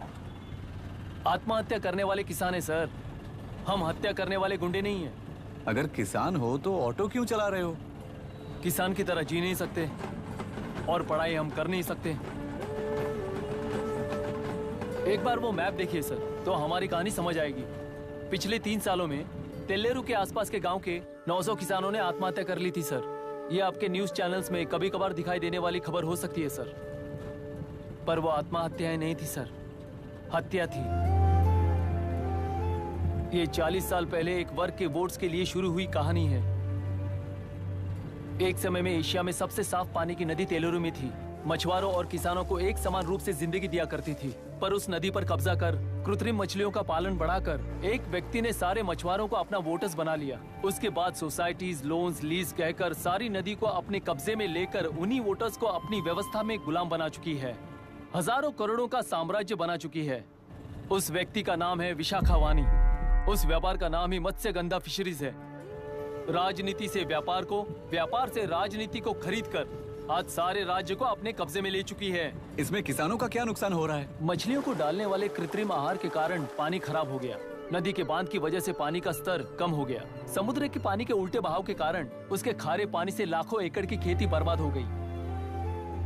आत्महत्या करने वाले किसान है सर, हम हत्या करने वाले गुंडे नहीं है।
अगर किसान हो तो ऑटो क्यों चला रहे हो?
किसान की तरह जी नहीं सकते और पढ़ाई हम कर नहीं सकते। एक बार वो मैप देखिए सर, तो हमारी कहानी समझ आएगी। पिछले 3 सालों में तेल्लेरू के आसपास के गांव के 900 किसानों ने आत्महत्या कर ली थी सर। ये आपके न्यूज चैनल्स में कभी कभार दिखाई देने वाली खबर हो सकती है सर, पर वो आत्महत्याएं नहीं थी सर, हत्या थी। ये 40 साल पहले एक वर्ग के वोट्स के लिए शुरू हुई कहानी है। एक समय में एशिया में सबसे साफ पानी की नदी तेलुरु में थी। मछुआरों और किसानों को एक समान रूप से जिंदगी दिया करती थी, पर उस नदी पर कब्जा कर कृत्रिम मछलियों का पालन बढ़ाकर एक व्यक्ति ने सारे मछुआरों को अपना वोटर्स बना लिया। उसके बाद सोसाइटीज, लोन्स, लीज कहकर सारी नदी को अपने कब्जे में लेकर उन्हीं वोटर्स को अपनी व्यवस्था में गुलाम बना चुकी है। हजारों करोड़ों का साम्राज्य बना चुकी है। उस व्यक्ति का नाम है विशाखावानी। उस व्यापार का नाम ही मत्स्यगंधा फिशरीज है। राजनीति से व्यापार को, व्यापार से राजनीति को खरीदकर आज सारे राज्य को अपने कब्जे में ले चुकी है।
इसमें किसानों का क्या नुकसान हो रहा है?
मछलियों को डालने वाले कृत्रिम आहार के कारण पानी खराब हो गया। नदी के बांध की वजह से पानी का स्तर कम हो गया। समुद्र के पानी के उल्टे बहाव के कारण उसके खारे पानी से लाखों एकड़ की खेती बर्बाद हो गई।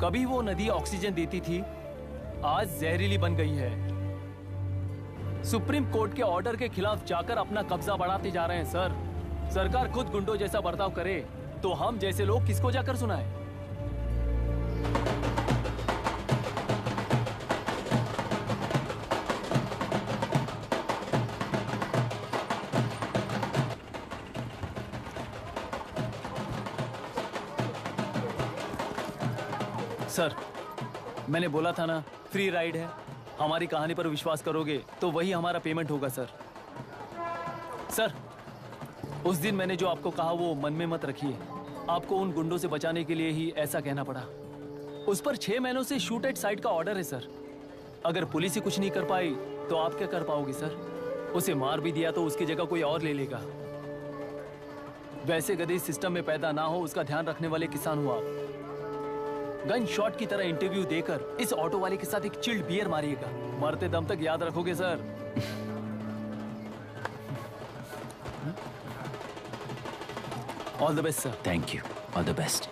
कभी वो नदी ऑक्सीजन देती थी, आज जहरीली बन गई है। सुप्रीम कोर्ट के ऑर्डर के खिलाफ जाकर अपना कब्जा बढ़ाते जा रहे हैं सर। सरकार खुद गुंडों जैसा बर्ताव करे तो हम जैसे लोग किसको जाकर सुनाए? सर मैंने बोला था ना, फ्री राइड है। हमारी कहानी पर विश्वास करोगे तो वही हमारा पेमेंट होगा सर। सर उस दिन मैंने जो आपको कहा वो मन में मत रखिए। आपको उन गुंडों से बचाने के लिए ही ऐसा कहना पड़ा। उस पर 6 महीनों से शूट एट साइट का ऑर्डर है सर। अगर पुलिस ही कुछ नहीं कर पाई तो आप क्या कर पाओगे सर? उसे मार भी दिया तो उसकी जगह कोई और ले लेगा। वैसे गधे सिस्टम में पैदा ना हो उसका ध्यान रखने वाले किसान हो आप। गन शॉट की तरह इंटरव्यू देकर इस ऑटो वाले के साथ एक चिल्ड बियर मारिएगा। मरते दम तक याद रखोगे sir. All the best sir.
Thank you, all the best.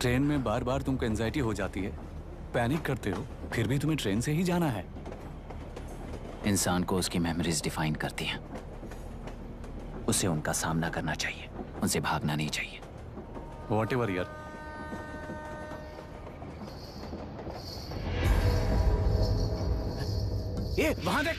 Train में बार बार तुमको एंजाइटी हो जाती है, पैनिक करते हो, फिर भी तुम्हें ट्रेन से ही जाना है। इंसान को उसकी मेमोरीज डिफाइन करती हैं। उसे उनका सामना करना चाहिए, उनसे भागना नहीं चाहिए।
व्हाटएवर यार।
ये वहां देख।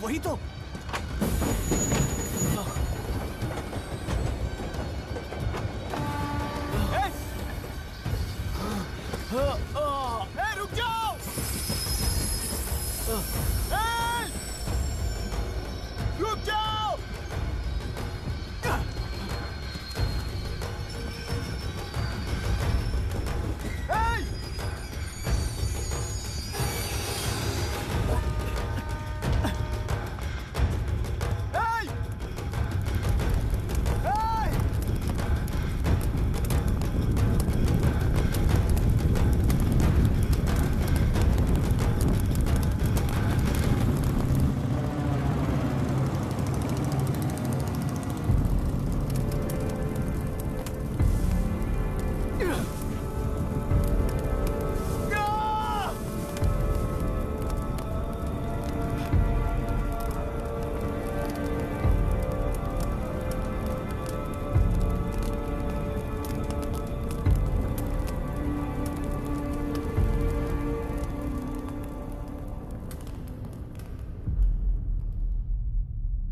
वही तो।
रुक जाओ। रुक जाओ।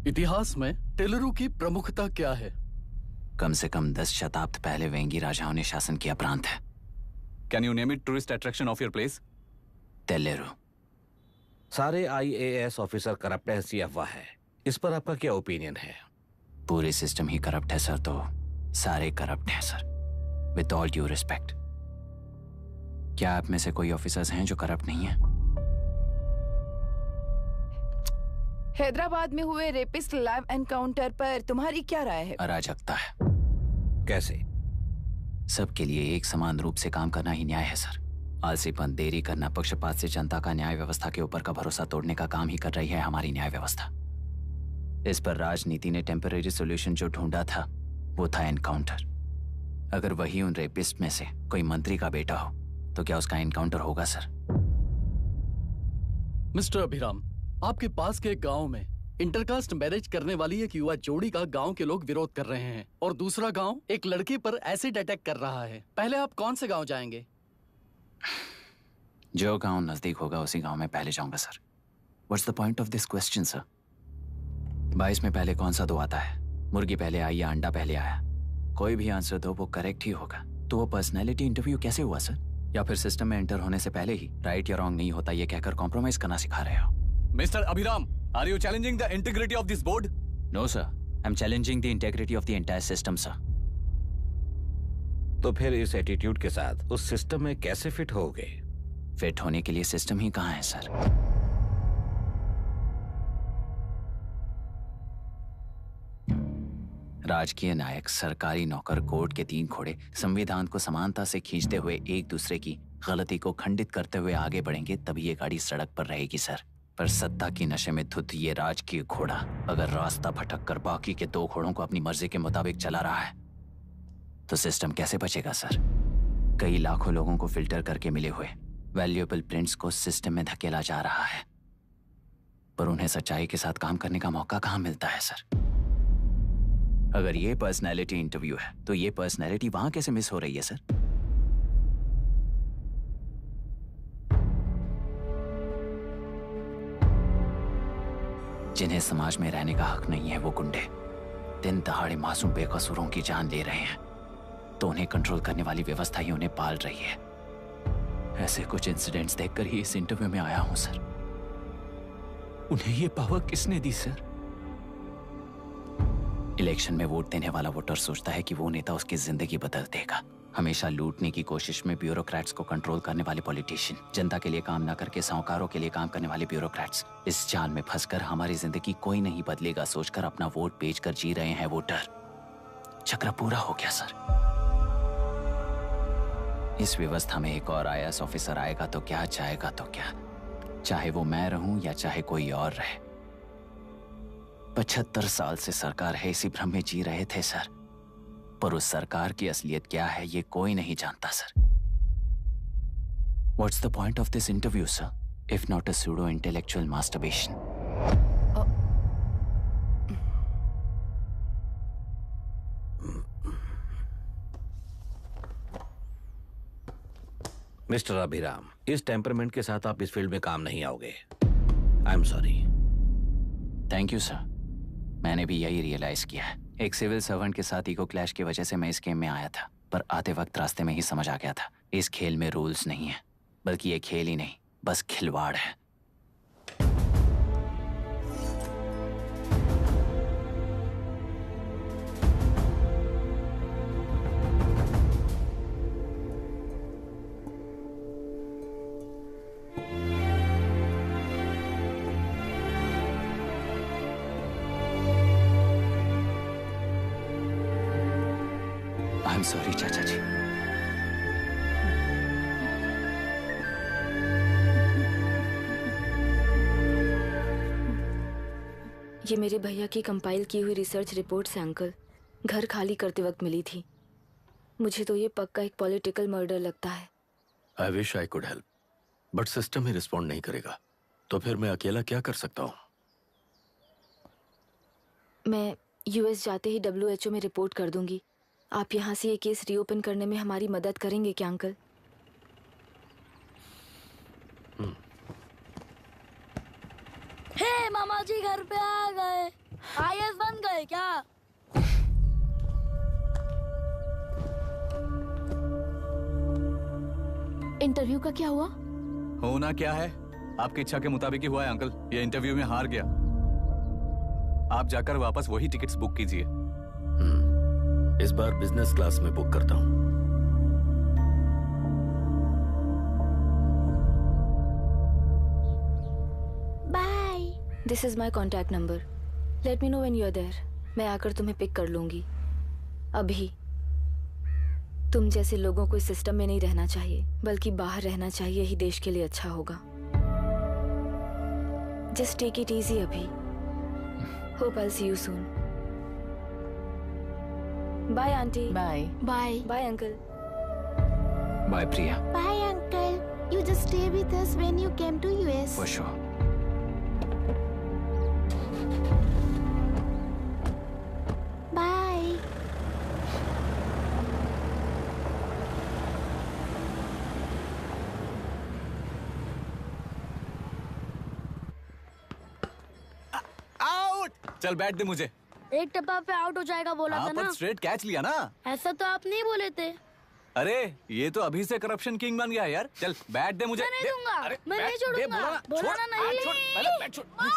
इतिहास में टेलरू की प्रमुखता क्या है?
कम से कम 10 शताब्द पहले वेंगी राजाओं ने शासन किया प्रांत है।
Can you name it tourist attraction of your place?
टेलेरू।
सारे IAS ऑफिसर करप्ट है, ऐसी अफवाह है। इस पर आपका क्या ओपिनियन है?
पूरे सिस्टम ही करप्ट है सर, तो सारे करप्ट हैं sir, with all due respect. क्या आप में से कोई ऑफिसर्स हैं जो करप्ट नहीं है?
हैदराबाद में हुए रेपिस्ट लाइव एनकाउंटर पर तुम्हारी क्या राय है?
अराजकता है।
कैसे?
सबके लिए एक समान रूप से काम करना ही न्याय है सर। आलसीपन, देरी करना, पक्षपात से जनता का न्याय व्यवस्था के ऊपर का भरोसा तोड़ने का काम ही कर रही है हमारी न्याय व्यवस्था। इस पर राजनीति ने टेम्परेरी सोल्यूशन जो ढूंढा था वो था एनकाउंटर। अगर वही उन रेपिस्ट में से कोई मंत्री का बेटा हो तो क्या उसका एनकाउंटर होगा सर?
मिस्टर अभिराम, आपके पास के गांव में इंटरकास्ट मैरिज करने वाली एक युवा जोड़ी का गांव के लोग विरोध कर रहे हैं और दूसरा गांव एक लड़के पर एसिड अटैक कर रहा है। पहले आप कौन से गांव जाएंगे?
जो गांव नजदीक होगा उसी गांव में पहले जाऊंगा sir. What's the point of this question sir? 22 में पहले कौन सा दो आता है? मुर्गी पहले आई या अंडा पहले आया? कोई भी आंसर दो, वो करेक्ट ही होगा। तो वो पर्सनैलिटी इंटरव्यू कैसे हुआ सर? या फिर सिस्टम में एंटर होने से पहले ही राइट या रॉन्ग नहीं होता ये कहकर कॉम्प्रोमाइज करना सिखा रहे हो?
Mr. Abhiram, are you challenging the integrity of this board?
No, sir. I'm challenging the integrity of the entire system, sir.
तो फिर इस एटीट्यूड के साथ उस सिस्टम में कैसे फिट होगे?
फिट होने के लिए सिस्टम ही कहाँ है सर? राजकीय नायक, सरकारी नौकर, कोर्ट के 3 घोड़े संविधान को समानता से खींचते हुए एक दूसरे की गलती को खंडित करते हुए आगे बढ़ेंगे, तभी ये गाड़ी सड़क पर रहेगी सर। पर सत्ता की नशे में धुत ये राजकीय घोड़ा अगर रास्ता भटक कर बाकी के 2 घोड़ों को अपनी मर्जी के मुताबिक चला रहा है तो सिस्टम कैसे बचेगा सर? कई लाखों लोगों को फिल्टर करके मिले हुए वैल्यूएबल प्रिंट्स को सिस्टम में धकेला जा रहा है, पर उन्हें सच्चाई के साथ काम करने का मौका कहाँ मिलता है सर? अगर ये पर्सनैलिटी इंटरव्यू है तो ये पर्सनैलिटी वहां कैसे मिस हो रही है सर? जिन्हें समाज में रहने का हक नहीं है वो गुंडे दिन दहाड़े मासूम बेकसूरों की जान ले रहे हैं, तो उन्हें कंट्रोल करने वाली व्यवस्था ही उन्हें पाल रही है। ऐसे कुछ इंसिडेंट्स देखकर ही इस इंटरव्यू में आया हूं सर। उन्हें ये पावर किसने दी सर? इलेक्शन में वोट देने वाला वोटर सोचता है कि वो नेता उसकी जिंदगी बदल देगा, हमेशा लूटने की कोशिश में ब्यूरोक्रेट्स को कंट्रोल करने वाले पॉलिटिशियन, जनता के लिए काम न करके साहूकारों के लिए काम करने वाले ब्यूरोक्रेट्स, इस जाल में फंसकर हमारी जिंदगी कोई नहीं बदलेगा सोचकर अपना वोट बेचकर जी रहे हैं वोटर। चक्र पूरा हो गया सर। इस व्यवस्था में एक और IAS ऑफिसर आएगा तो क्या, जाएगा तो क्या, चाहे वो मैं रहूं या चाहे कोई और रहे। 75 साल से सरकार है इसी भ्रम में जी रहे थे सर, पर उस सरकार की असलियत क्या है ये कोई नहीं जानता sir. What's the point of this interview, sir, if not a pseudo-intellectual masturbation?
Mister Abhiram, इस टेम्परमेंट के साथ आप इस फील्ड में काम नहीं आओगे। आई am sorry.
Thank you sir. मैंने भी यही रियलाइज किया है। एक सिविल सर्वेंट के साथ ईगो क्लैश की वजह से मैं इस गेम में आया था, पर आते वक्त रास्ते में ही समझ आ गया था इस खेल में रूल्स नहीं है, बल्कि ये खेल ही नहीं बस खिलवाड़ है। आई एम सॉरी चाचा जी।
ये मेरे भैया की कंपाइल की हुई रिसर्च रिपोर्ट से अंकल, घर खाली करते वक्त मिली थी। मुझे तो ये पक्का एक पॉलिटिकल मर्डर लगता है।
I wish I could help, but system he respond नहीं करेगा, तो फिर मैं अकेला क्या कर सकता हूँ?
मैं US जाते ही WHO में रिपोर्ट कर दूंगी। आप यहाँ से ये केस रीओपन करने में हमारी मदद करेंगे क्या अंकल?
हे मामा जी घर पे आ गए। IAS बन गए क्या?
इंटरव्यू का क्या हुआ?
होना क्या है, आपकी इच्छा के मुताबिक ही हुआ है अंकल। ये इंटरव्यू में हार गया। आप जाकर वापस वही टिकट्स बुक कीजिए।
इस बार बिजनेस क्लास में बुक करता हूँ।
Bye. This is my contact number. Let me know when you are there. मैं आकर तुम्हें पिक कर लूंगी। अभी तुम जैसे लोगों को इस सिस्टम में नहीं रहना चाहिए, बल्कि बाहर रहना चाहिए ही देश के लिए अच्छा होगा। जस्ट टेक इट इजी अभी। Hope I see you soon. Bye aunty.
Bye.
Bye.
Bye uncle.
Bye Priya.
Bye uncle. You just stay with us when you came to US.
For sure.
Bye.
Out. चल बैठ दे मुझे।
एक टप्पा पे out हो जाएगा बोला था ना।
पर स्ट्रेट कैच लिया ना।
ऐसा तो आप नहीं बोले थे।
अरे ये तो अभी से करप्शन किंग बन गया यार। चल बैठ दे मुझे।
मैं नहीं दूंगा। मैं नहीं छोड़ूंगा। बोला ना नहीं।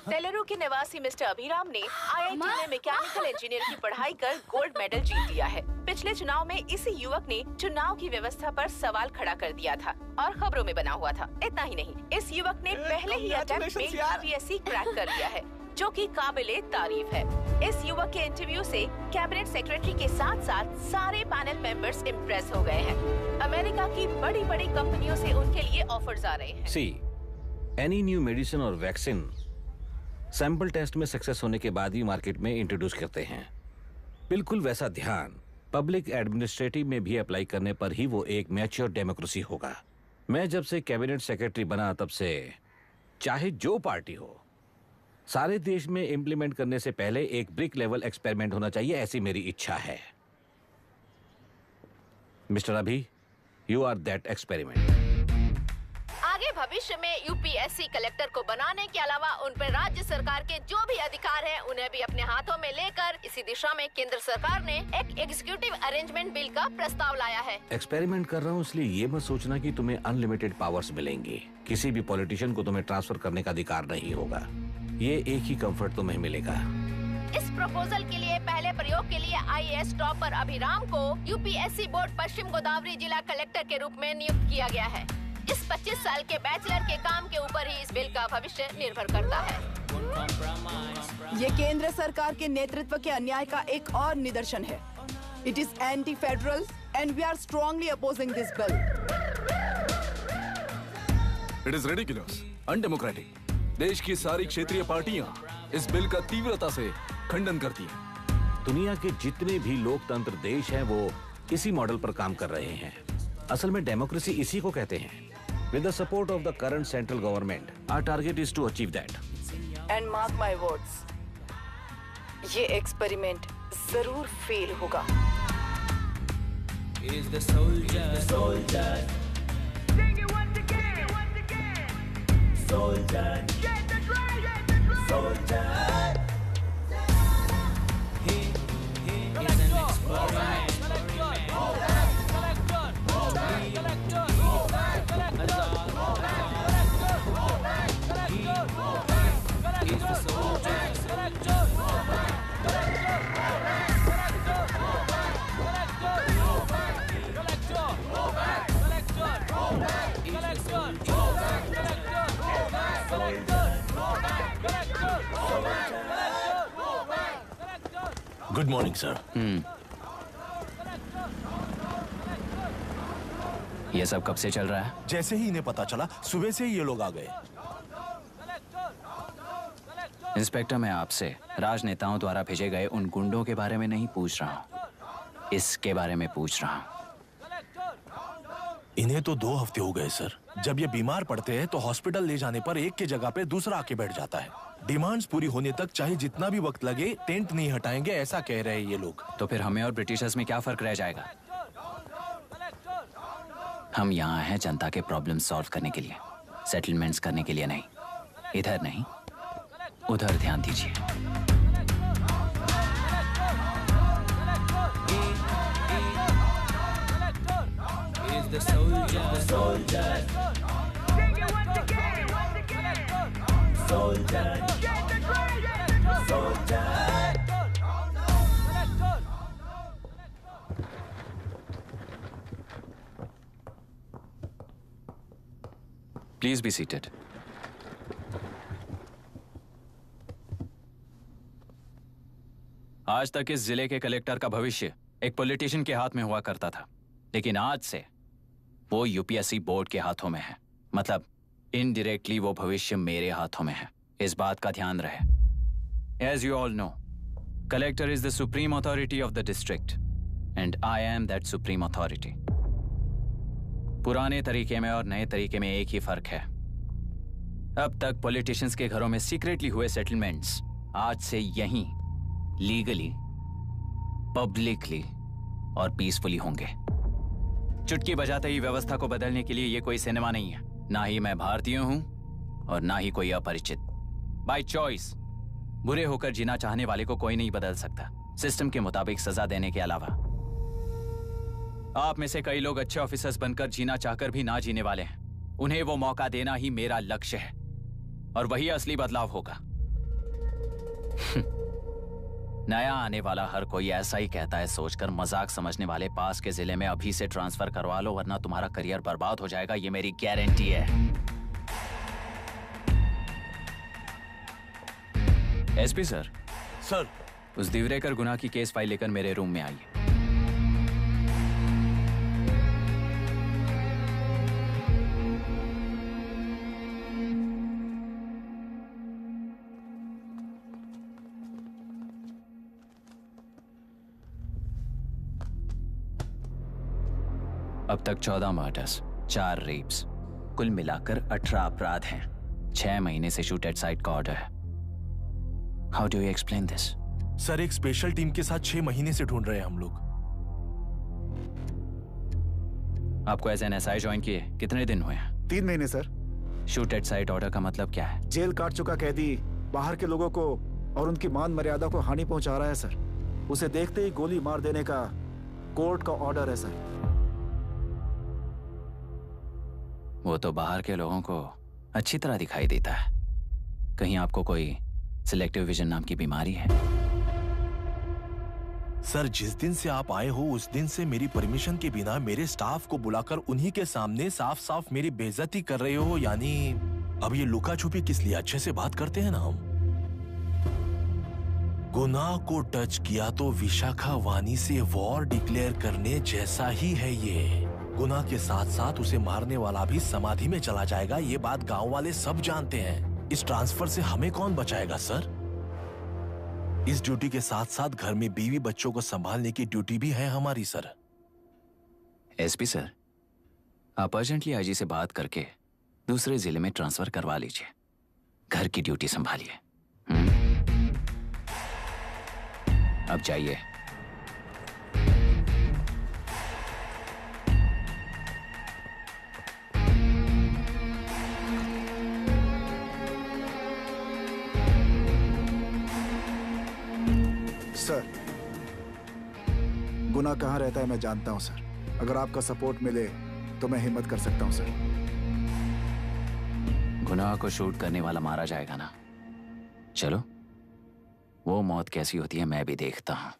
सेलेरू के निवासी मिस्टर अभिराम ने IIT में मैकेनिकल इंजीनियर की पढ़ाई कर गोल्ड मेडल जीत लिया है। पिछले चुनाव में इसी युवक ने चुनाव की व्यवस्था पर सवाल खड़ा कर दिया था और खबरों में बना हुआ था। इतना ही नहीं, इस युवक ने पहले ही अटेम्प्ट में UPSC क्रैक कर लिया है, जो कि काबिले तारीफ है। इस युवक के इंटरव्यू से कैबिनेट सेक्रेटरी के साथ साथ सारे पैनल मेंबर्स इम्प्रेस हो गए हैं। अमेरिका की बड़ी बड़ी कंपनियों से उनके लिए ऑफर्स आ रहे हैं।
सी एनी न्यू मेडिसिन और वैक्सीन सैंपल टेस्ट में सक्सेस होने के बाद ही मार्केट में इंट्रोड्यूस करते हैं। बिल्कुल वैसा ध्यान पब्लिक एडमिनिस्ट्रेटिव में भी अप्लाई करने पर ही वो एक मैच्योर डेमोक्रेसी होगा। मैं जब से कैबिनेट सेक्रेटरी बना तब से चाहे जो पार्टी हो, सारे देश में इम्प्लीमेंट करने से पहले एक ब्रिक लेवल एक्सपेरिमेंट होना चाहिए, ऐसी मेरी इच्छा है। मिस्टर अभी, यू आर दैट एक्सपेरिमेंट।
आगे भविष्य में UPSC कलेक्टर को बनाने के अलावा उन पर राज्य सरकार के जो भी अधिकार हैं, उन्हें भी अपने हाथों में लेकर इसी दिशा में केंद्र सरकार ने एक एग्जीक्यूटिव अरेंजमेंट बिल का प्रस्ताव लाया है।
एक्सपेरिमेंट कर रहा हूँ इसलिए ये मत सोचना कि तुम्हें अनलिमिटेड पावर्स मिलेंगे। किसी भी पॉलिटिशियन को तुम्हें ट्रांसफर करने का अधिकार नहीं होगा। ये एक ही कंफर्ट तुम्हें मिलेगा
इस प्रपोजल के लिए पहले प्रयोग के लिए IAS टॉपर अभिराम को UPSC बोर्ड पश्चिम गोदावरी जिला कलेक्टर के रूप में नियुक्त किया गया है। इस 25 साल के बैचलर के काम के ऊपर ही इस बिल का भविष्य निर्भर करता है।
ये केंद्र सरकार के नेतृत्व के अन्याय का एक और निदर्शन है। It is anti federal and we are strongly opposing this bill.
It is ridiculous, undemocratic. देश की सारी क्षेत्रीय पार्टियां इस बिल का तीव्रता से खंडन करती हैं।
दुनिया के जितने भी लोकतंत्र देश हैं वो इसी मॉडल पर काम कर रहे हैं। असल में डेमोक्रेसी इसी को कहते हैं। With the support of the current central government, our target is to achieve that.
And mark my words, ये एक्सपेरिमेंट जरूर फेल होगा।
Is the soldier, soldier. Sing it once again, soldier. Get the drum, soldier. He is an experiment.
Good morning sir.
ये सब कब से चल रहा है?
जैसे ही इन्हें पता चला, सुबह से ही ये लोग आ गए।
इंस्पेक्टर, मैं आपसे राजनेताओं द्वारा भेजे गए उन गुंडों के बारे में नहीं पूछ रहा हूँ, इसके बारे में पूछ रहा हूँ।
इन्हें तो 2 हफ्ते हो गए सर। जब ये बीमार पड़ते हैं तो हॉस्पिटल ले जाने पर एक की जगह पे दूसरा आके बैठ जाता है। डिमांड्स पूरी होने तक चाहे जितना भी वक्त लगे, टेंट नहीं हटाएंगे, ऐसा कह रहे हैं ये लोग।
तो फिर हमें और ब्रिटिशर्स में क्या फर्क रह जाएगा? हम यहाँ हैं जनता के प्रॉब्लम सॉल्व करने के लिए, सेटलमेंट्स करने के लिए नहीं। इधर नहीं, उधर ध्यान दीजिए।
Is the soldier, soldier. Sing it once again, soldier. Get the drum, soldier.
Please be seated. आज तक इस जिले के कलेक्टर का भविष्य एक पॉलिटिशियन के हाथ में हुआ करता था, लेकिन आज से वो यूपीएससी बोर्ड के हाथों में है। मतलब इनडायरेक्टली वो भविष्य मेरे हाथों में है। इस बात का ध्यान रहे। As you all know, collector is the supreme authority of the district and I am that supreme authority. पुराने तरीके में और नए तरीके में एक ही फर्क है। अब तक पॉलिटिशियंस के घरों में सीक्रेटली हुए सेटलमेंट्स आज से यहीं लीगली, पब्लिकली और पीसफुली होंगे। चुटकी बजाते ही व्यवस्था को बदलने के लिए ये कोई सिनेमा नहीं है। ना ही मैं भारतीय हूं और ना ही कोई अपरिचित। बाय चॉइस बुरे होकर जीना चाहने वाले को कोई नहीं बदल सकता, सिस्टम के मुताबिक सजा देने के अलावा। आप में से कई लोग अच्छे ऑफिसर्स बनकर जीना चाहकर भी ना जीने वाले हैं। उन्हें वो मौका देना ही मेरा लक्ष्य है और वही असली बदलाव होगा। नया आने वाला हर कोई ऐसा ही कहता है सोचकर मजाक समझने वाले पास के जिले में अभी से ट्रांसफर करवा लो, वरना तुम्हारा करियर बर्बाद हो जाएगा। ये मेरी गारंटी है। SP sir.
सर।
उस दिवरेकर गुनाह की केस फाइल लेकर मेरे रूम में आइए। अब तक 14 मर्डर्स, 4 रेप्स, कुल मिलाकर 18 अपराध हैं। 6 महीने से शूट एट साइट का ऑर्डर है। How do you explain this?
Sir, एक स्पेशल टीम के साथ 6 महीने से ढूंढ रहे हैं हम लोग।
आपको एज एन एसआई ज्वाइन किए कितने दिन हुए हैं?
3 महीने sir.
Shoot at site order का मतलब क्या है?
जेल काट चुका कैदी बाहर के लोगों को और उनकी मान मर्यादा को हानि पहुंचा रहा है सर। उसे देखते ही गोली मार देने का कोर्ट का ऑर्डर है सर।
वो तो बाहर के लोगों को अच्छी तरह दिखाई देता है। कहीं आपको कोई सिलेक्टिव विजन नाम की बीमारी है?
सर, जिस दिन से आप आए हो उस दिन से मेरी परमिशन के बिना मेरे स्टाफ को बुलाकर उन्हीं के सामने साफ साफ मेरी बेइज्जती कर रहे हो। यानी अब ये लुका छुपी किस लिए? अच्छे से बात करते हैं ना हम। गुनाह को टच किया तो विशाखा वानी से वॉर डिक्लेयर करने जैसा ही है ये। गुनाह के साथ साथ उसे मारने वाला भी समाधि में चला जाएगा। ये बात गांव वाले सब जानते हैं। इस ट्रांसफर से हमें कौन बचाएगा सर? इस ड्यूटी के साथ साथ घर में बीवी बच्चों को संभालने की ड्यूटी भी है हमारी सर।
एसपी सर, आप अर्जेंटली आईजी से बात करके दूसरे जिले में ट्रांसफर करवा लीजिए। घर की ड्यूटी संभालिए। अब जाइए।
सर, गुनाह कहाँ रहता है मैं जानता हूं सर। अगर आपका सपोर्ट मिले तो मैं हिम्मत कर सकता हूं सर।
गुनाह को शूट करने वाला मारा जाएगा ना? चलो, वो मौत कैसी होती है मैं भी देखता हूं।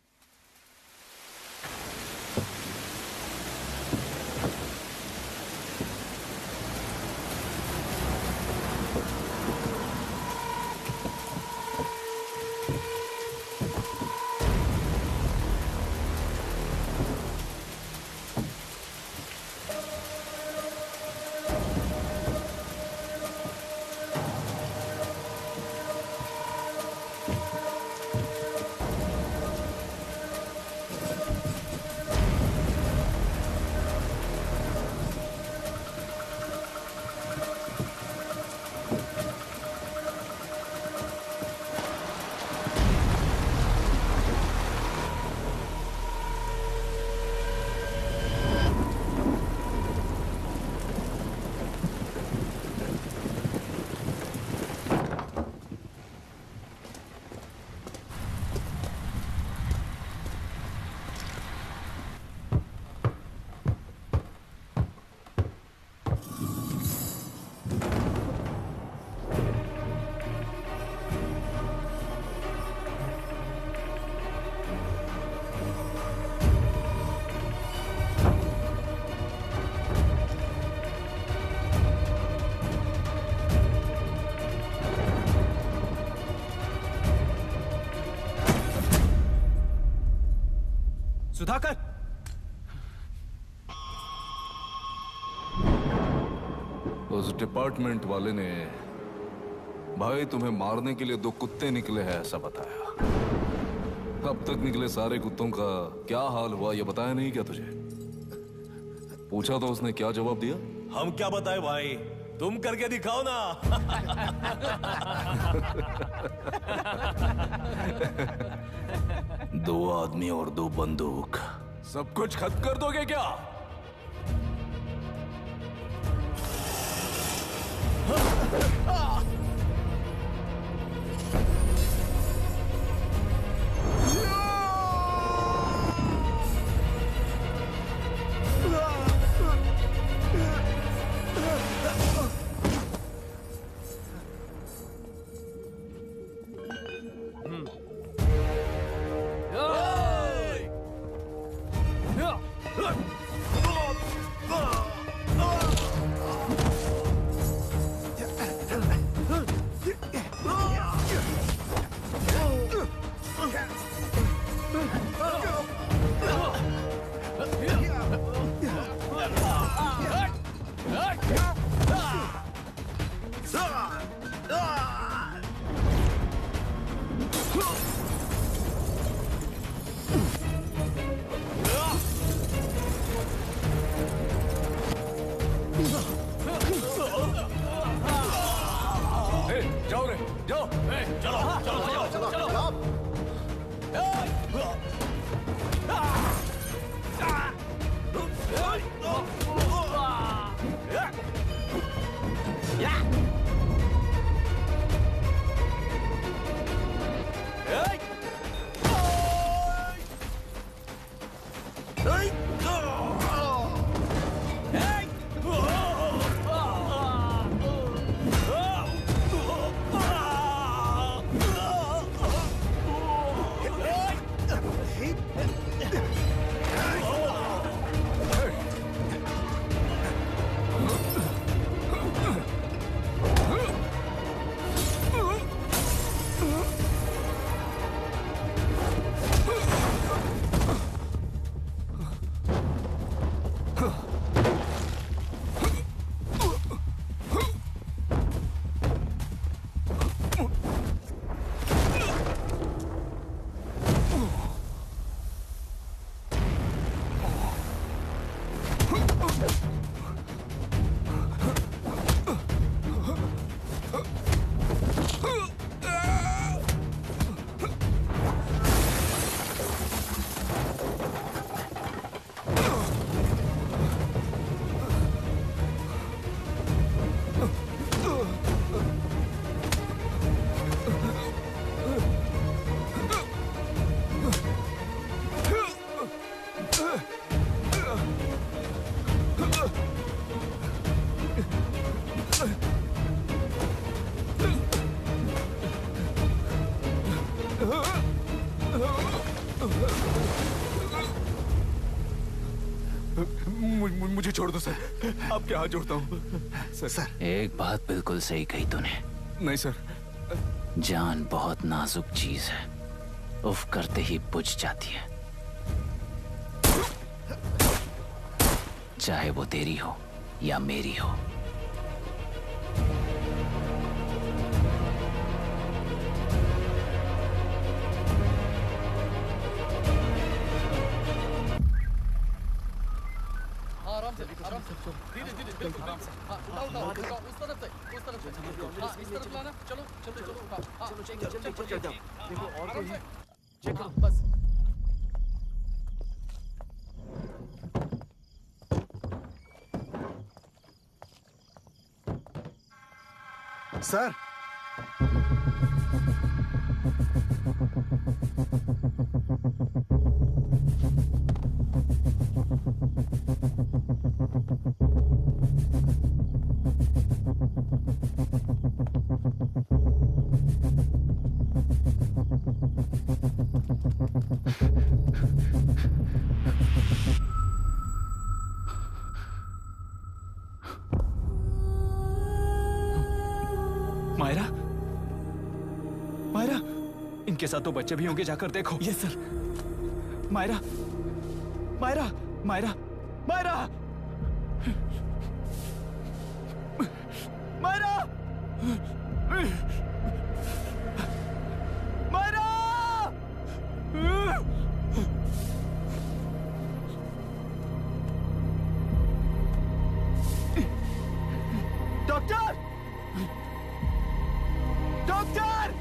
सुधाकर,
उस डिपार्टमेंट वाले ने भाई तुम्हें मारने के लिए 2 कुत्ते निकले हैं ऐसा बताया। अब तक निकले सारे कुत्तों का क्या हाल हुआ ये बताया नहीं क्या तुझे? पूछा तो उसने क्या जवाब दिया?
हम क्या बताए भाई, तुम करके दिखाओ ना।
2 आदमी और 2 बंदूक, सब कुछ खत्म कर दोगे क्या?
मुझे छोड़ दो सर, आपके हाथ जोड़ता हूँ सर।
एक बात बिल्कुल सही कही तूने।
नहीं सर।
जान बहुत नाजुक चीज है, उफ करते ही बुझ जाती है, चाहे वो तेरी हो या मेरी हो।
धीरे धीरे बिल्कुल आराम से। हाँ उठाओ उस तरफ से हाँ इस तरफ लाना। चलो चलो चलो उठाओ। हाँ चलो चलो देखो और कोई चेक करो बस।
सर
मायरा, मायरा, इनके साथ तो बच्चे भी होंगे, जाकर देखो। Yes sir. Myra, Myra, Myra, Myra, Myra, Myra, doctor, doctor!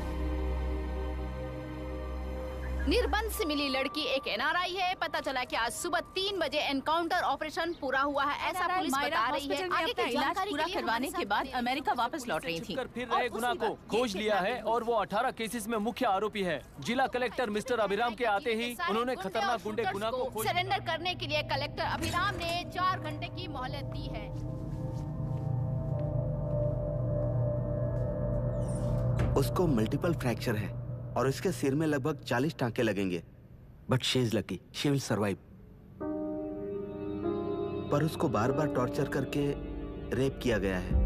निर्बंध से मिली लड़की एक एनआरआई है। पता चला कि आज सुबह 3 बजे एनकाउंटर ऑपरेशन पूरा हुआ है, ऐसा पुलिस बता रही है। आगे
अपना
की
इलाज
जानकारी
पूरा
के लिए
करवाने
हमारे
के बाद अमेरिका वापस लौट रही थी।
फिर रहे गुनाह को खोज लिया है और वो 18 केसेस में मुख्य आरोपी है। जिला कलेक्टर मिस्टर अभिराम के आते ही उन्होंने खतरनाक गुंडे गुनाह को खोज
सरेंडर करने के लिए कलेक्टर अभिराम ने 4 घंटे की मोहलत दी है।
उसको मल्टीपल फ्रैक्चर है और इसके सिर में लगभग 40 टांके लगेंगे, but she is lucky, she will survive. पर उसको बार बार टॉर्चर करके रेप किया गया है।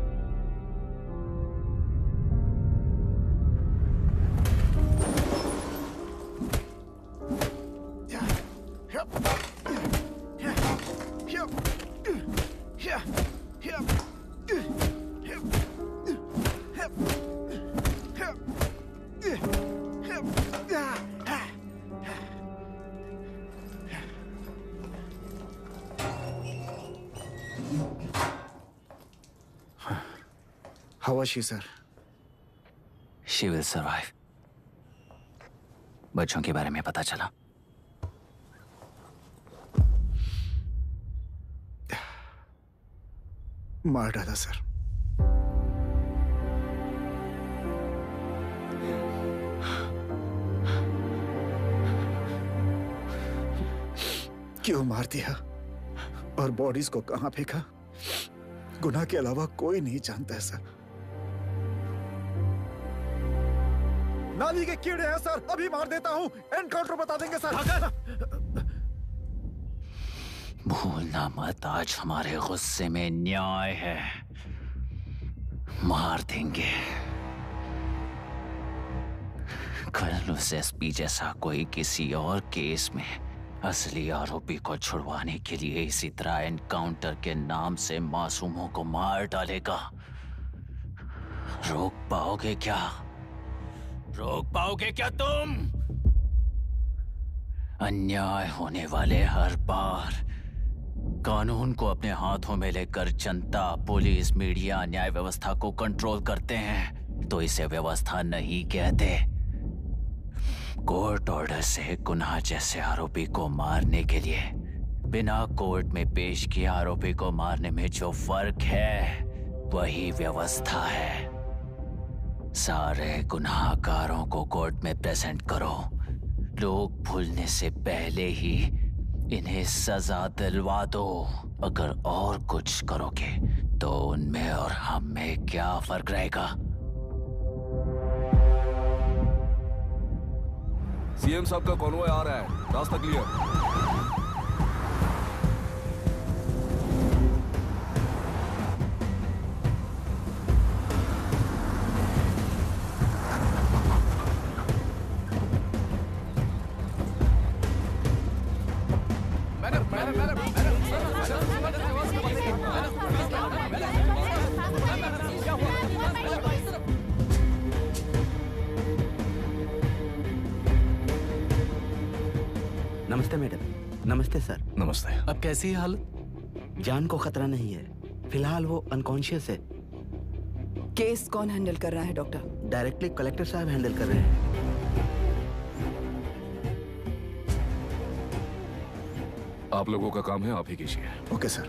How was she, sir?
She will survive. बच्चों के बारे में पता चला?
मार डाला सर। क्यों मार दिया और बॉडीज को कहां फेंका, गुनाह के अलावा कोई नहीं जानता है सर। नाली के कीड़े हैं सर, अभी मार देता हूं, एनकाउंटर बता देंगे सर।
भूलना मत, आज हमारे गुस्से में न्याय है, मार देंगे। कल उस एसपी जैसा कोई किसी और केस में असली आरोपी को छुड़वाने के लिए इसी तरह एनकाउंटर के नाम से मासूमों को मार डालेगा। रोक पाओगे क्या? रोक पाओगे क्या तुम? अन्याय होने वाले हर बार कानून को अपने हाथों में लेकर जनता, पुलिस, मीडिया, न्याय व्यवस्था को कंट्रोल करते हैं तो इसे व्यवस्था नहीं कहते। कोर्ट ऑर्डर से गुनाह जैसे आरोपी को मारने के लिए बिना कोर्ट में पेश किए आरोपी को मारने में जो फर्क है वही व्यवस्था है। सारे गुनाहगारों को कोर्ट में प्रेजेंट करो। लोग भूलने से पहले ही इन्हें सजा दिलवा दो। अगर और कुछ करोगे तो उनमें और हम में क्या फर्क रहेगा?
सीएम साहब का कॉन्वॉय आ रहा है, रास्ता क्लियर।
नमस्ते मैडम। नमस्ते सर।
नमस्ते।
अब कैसी है हालत?
जान को खतरा नहीं है, फिलहाल वो अनकॉन्शियस है।
केस कौन हैंडल कर रहा है डॉक्टर?
डायरेक्टली कलेक्टर साहब हैंडल कर रहे हैं।
आप लोगों का काम है, आप ही कीजिए।
Okay sir.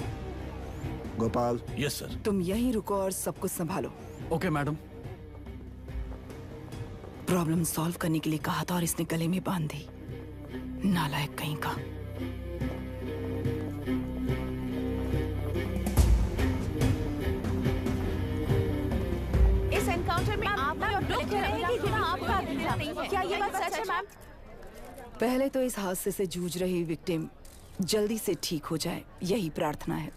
Gopal.
Yes sir.
तुम यहीं रुको और सब कुछ संभालो।
Okay madam.
प्रॉब्लम सॉल्व करने के लिए कहा था और इसने गले में बांध दी। नालायक कहीं का।
इस एनकाउंटर में आपने और लोग कह रहे हैं कि गुनाह आपका अधिकार नहीं है। क्या ये बात सच है मैम?
पहले तो इस हादसे से जूझ रही विक्टिम जल्दी से ठीक हो जाए, यही प्रार्थना है।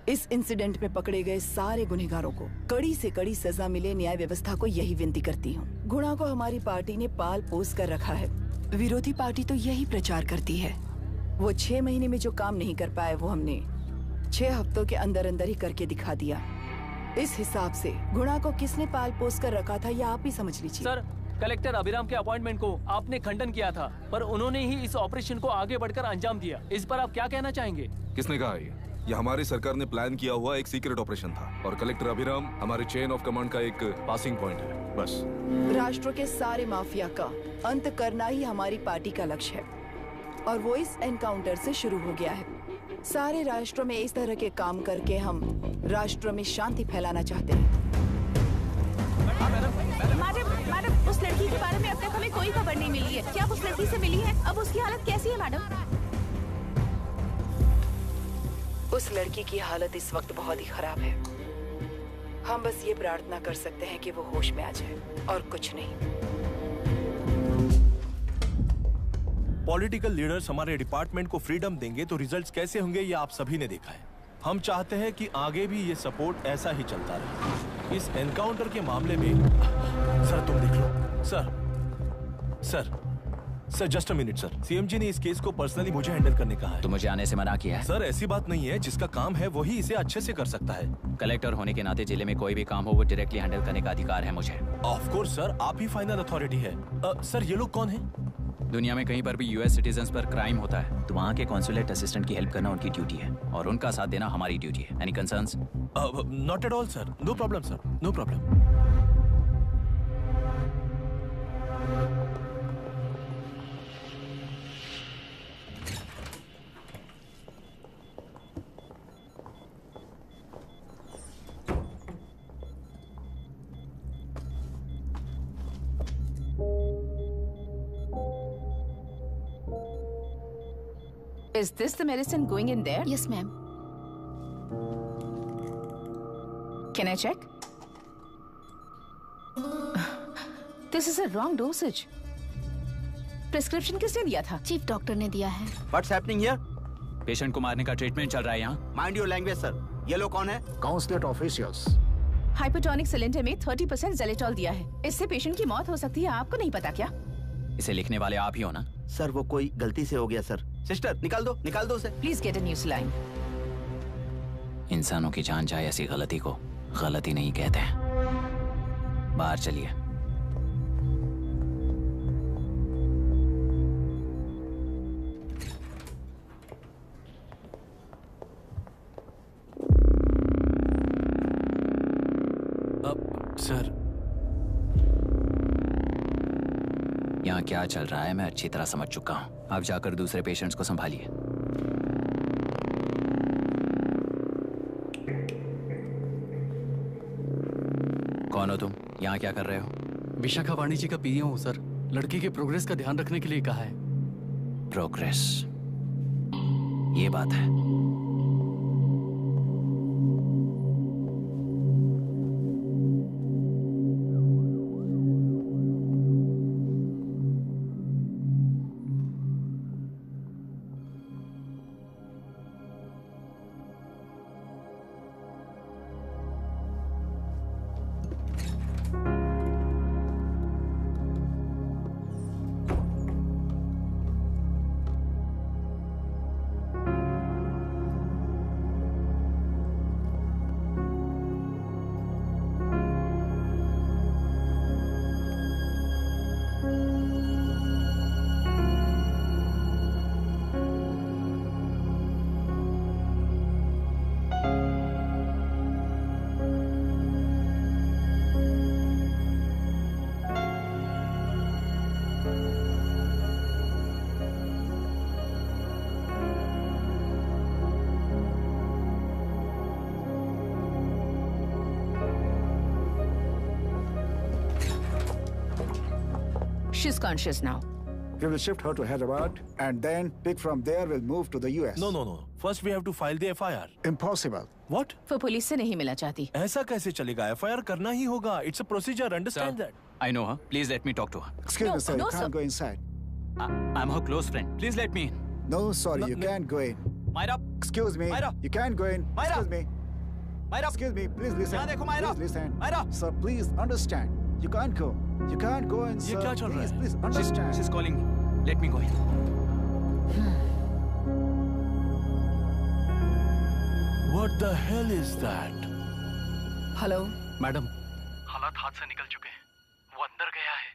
इस इंसिडेंट में पकड़े गए सारे गुनहगारों को कड़ी से कड़ी सजा मिले, न्याय व्यवस्था को यही विनती करती हूँ। गुणा को हमारी पार्टी ने पाल पोस कर रखा है। विरोधी पार्टी तो यही प्रचार करती है। वो 6 महीने में जो काम नहीं कर पाए वो हमने 6 हफ्तों के अंदर अंदर ही करके दिखा दिया। इस हिसाब से गुणा को किसने पाल पोस कर रखा था ये आप ही समझ लीजिए।
सर, कलेक्टर अभिराम के अपॉइंटमेंट को आपने खंडन किया था, पर उन्होंने ही इस ऑपरेशन को आगे बढ़कर अंजाम दिया। इस पर आप क्या कहना चाहेंगे?
किसने कहा ये हमारी सरकार ने प्लान किया हुआ एक सीक्रेट ऑपरेशन था और कलेक्टर अभिराम हमारे चेन ऑफ कमांड का एक पासिंग पॉइंट है, बस।
राष्ट्र के सारे माफिया का अंत करना ही हमारी पार्टी का लक्ष्य है और वो इस एनकाउंटर से शुरू हो गया है। सारे राष्ट्र में इस तरह के काम करके हम राष्ट्र में शांति फैलाना चाहते हैं।
मैडम, उस लड़की के बारे में अब तक हमें कोई खबर नहीं मिली है। क्या उस लड़की से मिली है? अब उसकी हालत कैसी है मैडम?
उस लड़की की हालत इस वक्त बहुत ही खराब है। हम बस ये प्रार्थना कर सकते हैं कि वो होश में आ जाए और कुछ नहीं।
पॉलिटिकल लीडर्स हमारे डिपार्टमेंट को फ्रीडम देंगे तो रिजल्ट्स कैसे होंगे ये आप सभी ने देखा है। हम चाहते हैं कि आगे भी ये सपोर्ट ऐसा ही चलता रहे। इस एनकाउंटर के मामले में सर तुम देख लो। Sir just a minute sir. CM ji ने इस केस को पर्सनली मुझे हैंडल करने कहा है।
तो मुझे आने से मना किया है?
सर ऐसी बात नहीं है, जिसका काम है वही इसे अच्छे से कर सकता है।
कलेक्टर होने के नाते जिले में कोई भी काम हो वो डायरेक्टली हैंडल करने का अधिकार है मुझे।
ऑफ कोर्स सर, आप ही फाइनल अथॉरिटी है। सर ये लोग कौन हैं?
दुनिया में कहीं पर भी यूएस सिटीजन्स पर क्राइम होता है तो वहाँ के कॉन्सुलेट असिस्टेंट की हेल्प करना उनकी ड्यूटी है और उनका साथ देना हमारी ड्यूटी है। Any concerns?
Not at all sir, no problem sir, no problem.
Is this the medicine going in there?
Yes, ma'am.
Can I check? This is a wrong dosage. Prescription किसने दिया था?
चीफ डॉक्टर ने दिया है।
What's happening here?
Patient को मारने का treatment चल रहा है यहाँ।
Mind your language, sir. ये लोग कौन है?
Consulate officials.
हाइपोटोनिक सिलेंडर में 30% जेलेटॉल दिया है। इससे पेशेंट की मौत हो सकती है। आपको नहीं पता क्या?
इसे लिखने वाले आप ही हो ना?
सर वो कोई गलती से हो गया सर। सिस्टर निकाल दो उसे।
Please get a new saline.
इंसानों की जान जाए ऐसी गलती को गलती नहीं कहते हैं। बाहर चलिए।
सर,
यहाँ क्या चल रहा है मैं अच्छी तरह समझ चुका हूँ। आप जाकर दूसरे पेशेंट्स को संभालिए। कौन हो तुम? यहाँ क्या कर रहे हो?
विशाखा वाणी जी का पीए हूँ सर। लड़की के प्रोग्रेस का ध्यान रखने के लिए कहा है।
प्रोग्रेस, ये बात है।
She's conscious now.
We will shift her to Hyderabad and then pick from there. We'll move to the US.
No. First we have to file the FIR.
Impossible.
What?
वो पुलिस से नहीं मिलना चाहती।
ऐसा कैसे चलेगा? FIR करना ही होगा. It's a procedure. Understand that?
I know her. Please let me talk to her.
Excuse me, sir. You can't go inside.
I'm her close friend. Please let me in.
No, sorry. You can't go in.
Myra.
Excuse me.
Myra.
You can't go in.
Myra.
Excuse me.
Myra.
Excuse me. Please listen.
यहाँ देखो Myra.
Please listen.
Myra.
Sir, please understand. You can't go. You can't go in, sir.
ये क्या चल रहा है?
Please understand.
She's calling me. Let me go in.
What the hell is that?
Hello
madam.
हालात हाथ से निकल चुके हैं। वो अंदर गया है।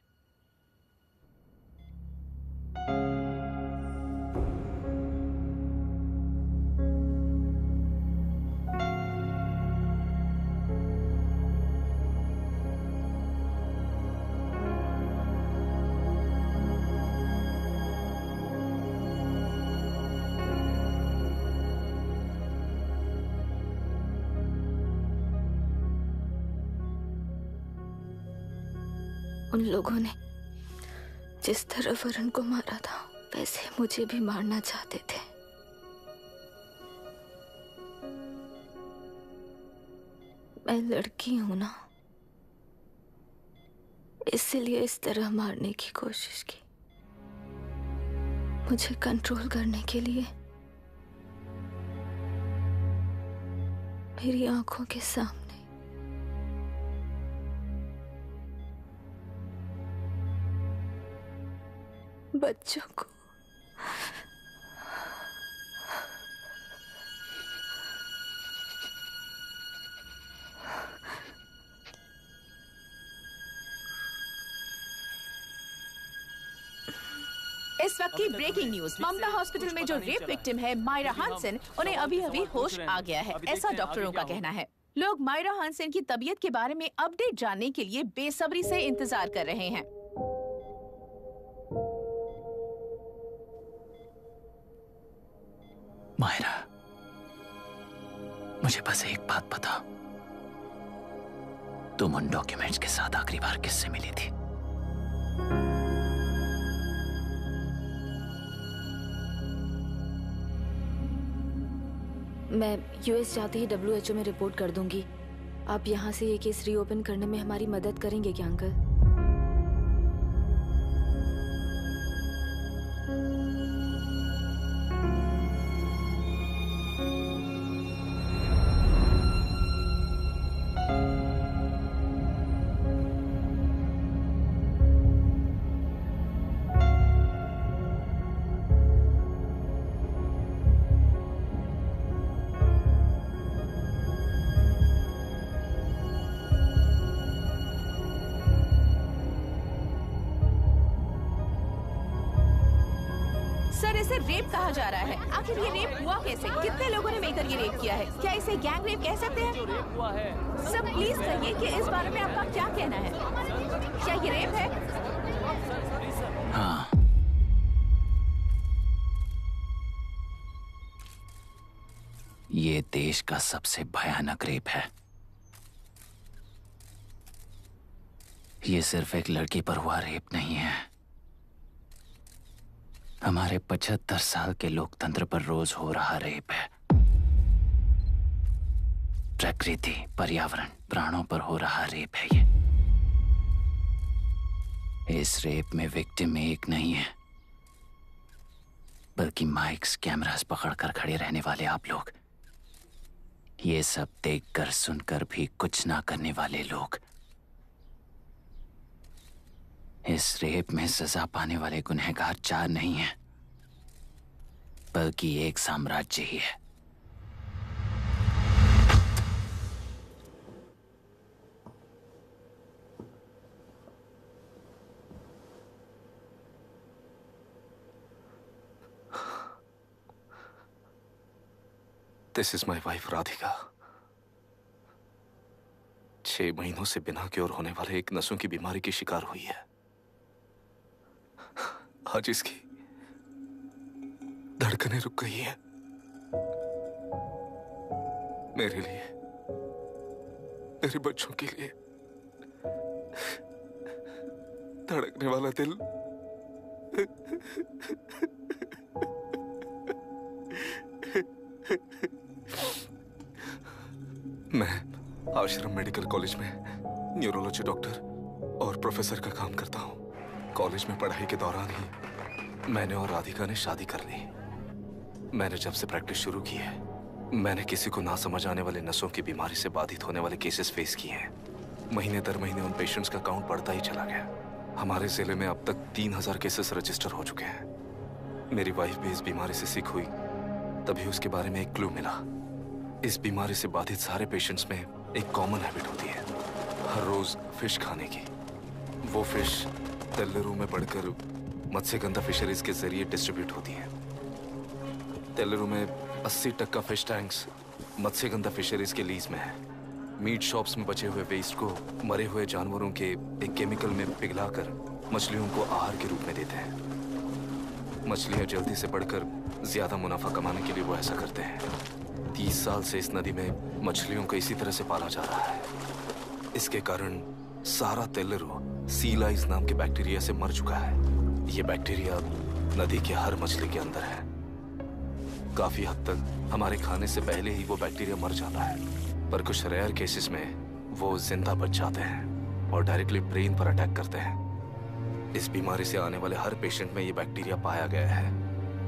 उन लोगों ने जिस तरह वरुण को मारा था वैसे मुझे भी मारना चाहते थे। मैं लड़की हूं ना, इसलिए इस तरह मारने की कोशिश की। मुझे कंट्रोल करने के लिए मेरी आंखों के सामने बच्चों को
इस वक्त की ब्रेकिंग न्यूज। ममता हॉस्पिटल में जो रेप विक्टिम है मायरा हानसन, उन्हें अभी अभी होश आ गया है, ऐसा डॉक्टरों का कहना है। लोग मायरा हानसन की तबीयत के बारे में अपडेट जानने के लिए बेसब्री से इंतजार कर रहे हैं।
मायरा, मुझे बस एक बात बता, तुम उन डॉक्यूमेंट्स के साथ आखिरी बार किससे मिली थी?
मैं यूएस जाते ही WHO में रिपोर्ट कर दूंगी। आप यहाँ से ये केस रीओपन करने में हमारी मदद करेंगे क्या अंकल?
इसे रेप कहा जा रहा है। आखिर ये रेप हुआ कैसे? कितने लोगों ने मिलकर ये रेप किया है? क्या इसे गैंग रेप कह सकते हैं? सब प्लीज कहिए कि इस बारे में आपका क्या कहना है? क्या ये रेप है?
हाँ। ये देश का सबसे भयानक रेप है। ये सिर्फ एक लड़की पर हुआ रेप नहीं है, हमारे 75 साल के लोकतंत्र पर रोज हो रहा रेप है। प्रकृति, पर्यावरण, प्राणों पर हो रहा रेप है ये। इस रेप में विक्टिम एक नहीं है, बल्कि माइक्स, कैमरास पकड़कर खड़े रहने वाले आप लोग। ये सब देखकर सुनकर भी कुछ ना करने वाले लोग। इस रेप में सजा पाने वाले गुनहगार 4 नहीं हैं, बल्कि एक साम्राज्य ही है।
This is my wife Radhika. 6 महीनों से बिना क्योर होने वाले एक नसों की बीमारी की शिकार हुई है। आज इसकी धड़कनें रुक गई हैं। मेरे लिए, मेरे बच्चों के लिए धड़कने वाला दिल मैं आश्रम मेडिकल कॉलेज में न्यूरोलॉजी डॉक्टर और प्रोफेसर का काम करता हूँ। कॉलेज में पढ़ाई के दौरान ही मैंने और राधिका ने शादी कर ली। मैंने जब से प्रैक्टिस शुरू की है, मैंने किसी को ना समझ आने वाले नसों की बीमारी से बाधित होने वाले केसेस फेस किए हैं। महीने दर महीने उन पेशेंट्स का काउंट बढ़ता ही चला गया। हमारे जिले में अब तक 3000 केसेस रजिस्टर हो चुके हैं। मेरी वाइफ भी इस बीमारी से सिक हुई, तभी उसके बारे में एक क्लू मिला। इस बीमारी से बाधित सारे पेशेंट्स में एक कॉमन हैबिट होती है, हर रोज फिश खाने की। वो फिश तेल्लुरु में बढ़कर मत्स्यगंधा फिशरीज के जरिए डिस्ट्रीब्यूट होती है। तेल्लुरु में 80% फिश टैंक्स मत्स्यगंधा फिशरीज के लीज में है। मीट शॉप्स में बचे हुए वेस्ट को मरे हुए जानवरों के एक केमिकल में पिघलाकर मछलियों को आहार के रूप में देते हैं। मछलियां जल्दी से बढ़कर ज्यादा मुनाफा कमाने के लिए वो ऐसा करते हैं। 30 साल से इस नदी में मछलियों को इसी तरह से पाला जा रहा है। इसके कारण सारा तेल्लुरु सीलाइज नाम के बैक्टीरिया से मर चुका है। ये बैक्टीरिया नदी के हर मछली के अंदर है। काफी हद तक हमारे खाने से पहले ही वो बैक्टीरिया मर जाता है, पर कुछ रेयर केसेस में वो जिंदा बच जाते हैं और डायरेक्टली ब्रेन पर अटैक करते हैं। इस बीमारी से आने वाले हर पेशेंट में ये बैक्टीरिया पाया गया है।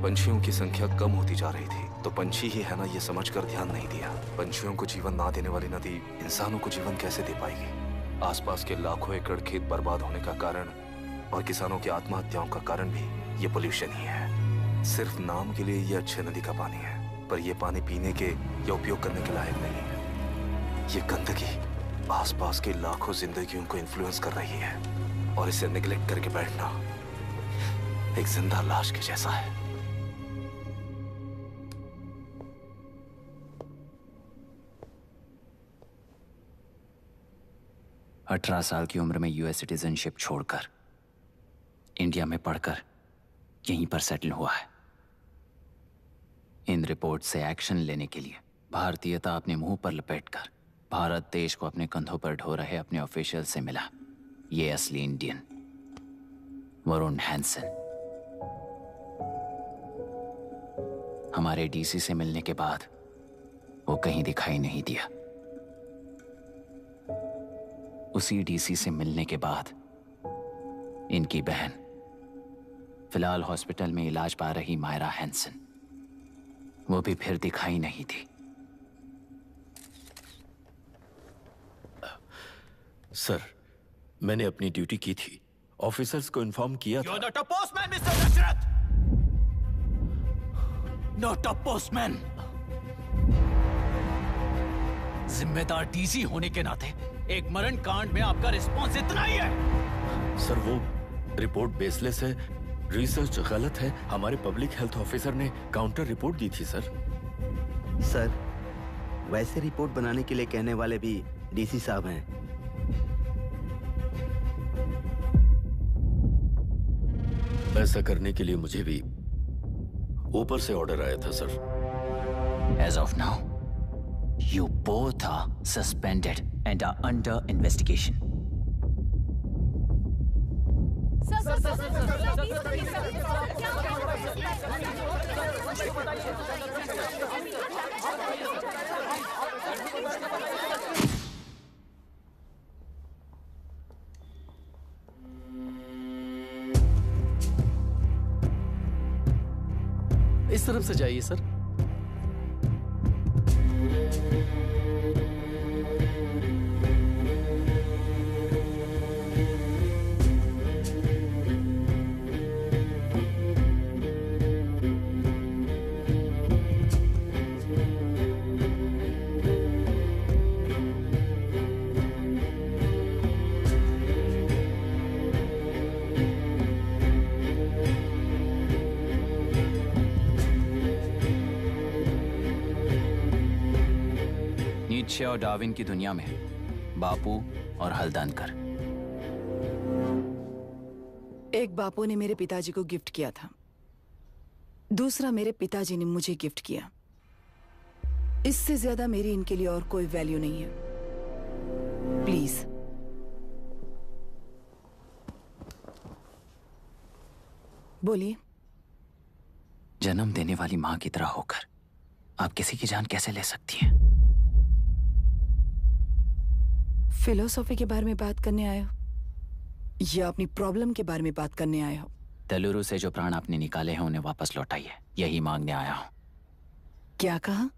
पंछियों की संख्या कम होती जा रही थी, तो पंछी ही है ना ये समझकर ध्यान नहीं दिया। पंछियों को जीवन ना देने वाली नदी इंसानों को जीवन कैसे दे पाएगी? आसपास के लाखों एकड़ खेत बर्बाद होने का कारण और किसानों की आत्महत्याओं का कारण भी ये पोल्यूशन ही है। सिर्फ नाम के लिए ये अच्छे नदी का पानी है, पर ये पानी पीने के या उपयोग करने के लायक नहीं है। ये गंदगी आसपास के लाखों जिंदगियों को इन्फ्लुएंस कर रही है और इसे निगलेक्ट करके बैठना एक जिंदा लाश के जैसा है।
अठारह साल की उम्र में यूएस सिटीजनशिप छोड़कर इंडिया में पढ़कर यहीं पर सेटल हुआ है। इन रिपोर्ट से एक्शन लेने के लिए भारतीयता अपने मुंह पर लपेटकर भारत देश को अपने कंधों पर ढो रहे अपने ऑफिशियल से मिला ये असली इंडियन वरुण हैंसन। हमारे डीसी से मिलने के बाद वो कहीं दिखाई नहीं दिया। उसी डीसी से मिलने के बाद इनकी बहन, फिलहाल हॉस्पिटल में इलाज पा रही मायरा हैंसन, वो भी फिर दिखाई नहीं थी।
सर, मैंने अपनी ड्यूटी की थी, ऑफिसर्स को इन्फॉर्म किया था।
You're not a postman, Mr. Dashrath! Not a postman! जिम्मेदार डीसी होने के नाते एक मरण कांड में आपका रिस्पॉन्स इतना ही है।
सर, वो रिपोर्ट बेसलेस है, रिसर्च गलत है। हमारे पब्लिक हेल्थ ऑफिसर ने काउंटर रिपोर्ट दी थी सर।
सर, वैसे रिपोर्ट बनाने के लिए कहने वाले भी डीसी साहब हैं।
ऐसा करने के लिए मुझे भी ऊपर से ऑर्डर आया था sir.
As of now, you both are suspended and are under investigation.
इस तरफ से जाइए सर।
नीत्शे और डार्विन की दुनिया में बापू और हल्दानकर।
एक बापू ने मेरे पिताजी को गिफ्ट किया था, दूसरा मेरे पिताजी ने मुझे गिफ्ट किया। इससे ज्यादा मेरी इनके लिए और कोई वैल्यू नहीं है। प्लीज बोलिए।
जन्म देने वाली मां की तरह होकर आप किसी की जान कैसे ले सकती हैं?
फिलोसॉफी के बारे में बात करने आए हो या अपनी प्रॉब्लम के बारे में बात करने आए हो?
तेलुरु से जो प्राण आपने निकाले हैं उन्हें वापस लौटाइए, यही मांगने आया हूं।
क्या कहा?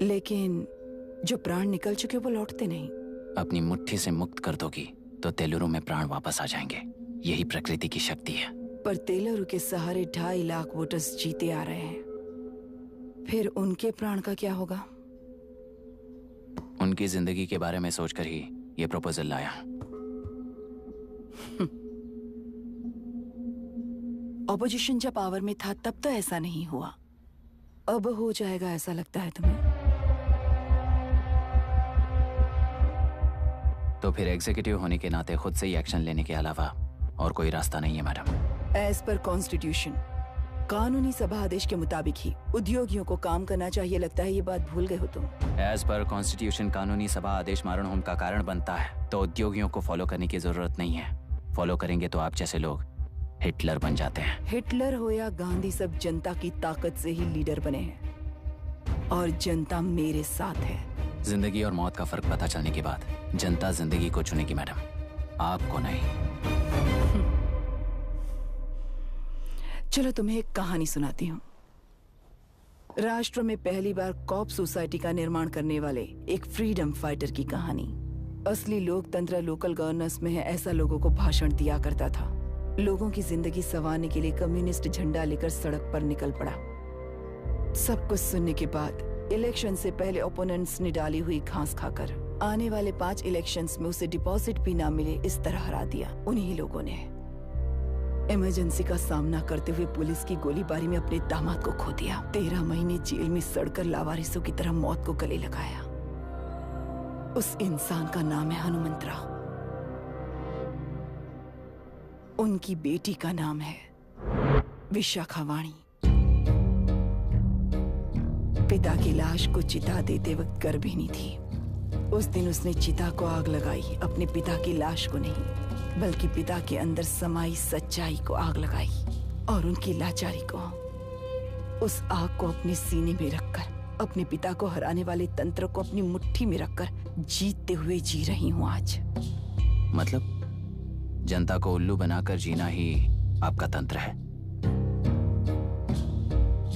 लेकिन जो प्राण निकल चुके वो लौटते नहीं।
अपनी मुट्ठी से मुक्त कर दोगी तो तेलुरु में प्राण वापस आ जाएंगे। यही प्रकृति की शक्ति है।
पर तेलुरु के सहारे 2.5 लाख वोटर्स जीते आ रहे हैं, फिर उनके प्राण का क्या होगा?
उनकी जिंदगी के बारे में सोचकर ही ये प्रपोजल लाया।
ऑपोजिशन जब पावर में था तब तो ऐसा नहीं हुआ, अब हो जाएगा ऐसा लगता है तुम्हें?
तो फिर एग्जीक्यूटिव होने के नाते खुद से ही एक्शन लेने के अलावा और कोई रास्ता नहीं है मैडम।
एज पर कॉन्स्टिट्यूशन, कानूनी सभा आदेश के मुताबिक ही उद्योगियों को काम करना चाहिए। लगता है ये बात भूल गए हो तुम।
एज पर कॉन्स्टिट्यूशन कानूनी सभा आदेश मारण होम का कारण बनता है, तो उद्योगियों को फॉलो करने की जरूरत नहीं है। फॉलो करेंगे तो आप जैसे लोग हिटलर बन जाते हैं।
हिटलर हो या गांधी, सब जनता की ताकत से ही लीडर बने हैं और जनता मेरे साथ है।
जिंदगी और मौत का फर्क पता चलने के बाद जनता जिंदगी को चुनेगी मैडम, आपको नहीं।
चलो तुम्हें एक कहानी सुनाती हूँ। राष्ट्र में पहली बार कॉप सोसाइटी का निर्माण करने वाले एक फ्रीडम फाइटर की कहानी। असली लोकतंत्र लोकल गवर्नेंस में है, ऐसा लोगों को भाषण दिया करता था। लोगों की जिंदगी संवारने के लिए कम्युनिस्ट झंडा लेकर सड़क पर निकल पड़ा। सब कुछ सुनने के बाद इलेक्शन से पहले ओपोनेंट्स ने डाली हुई घास खाकर आने वाले 5 इलेक्शंस में उसे डिपॉजिट भी ना मिले, इस तरह हरा दिया उन्हीं लोगों ने। इमरजेंसी का सामना करते हुए पुलिस की गोलीबारी में अपने दामाद को खो दिया। 13 महीने जेल में सड़कर लावारिसों की तरह मौत को गले लगाया। उस इंसान का नाम है हनुमंतराव। उनकी बेटी का नाम है विशाखावाणी। पिता की लाश को चिता देते वक्त गर्भिणी थी। उस दिन उसने चिता को आग लगाई, अपने पिता की लाश को नहीं बल्कि पिता के अंदर समाई सच्चाई को आग लगाई और उनकी लाचारी को। उस आग को अपने सीने में रखकर अपने पिता को हराने वाले तंत्र को अपनी मुट्ठी में रखकर जीतते हुए जी रही हूँ आज।
मतलब जनता को उल्लू बनाकर जीना ही आपका तंत्र है?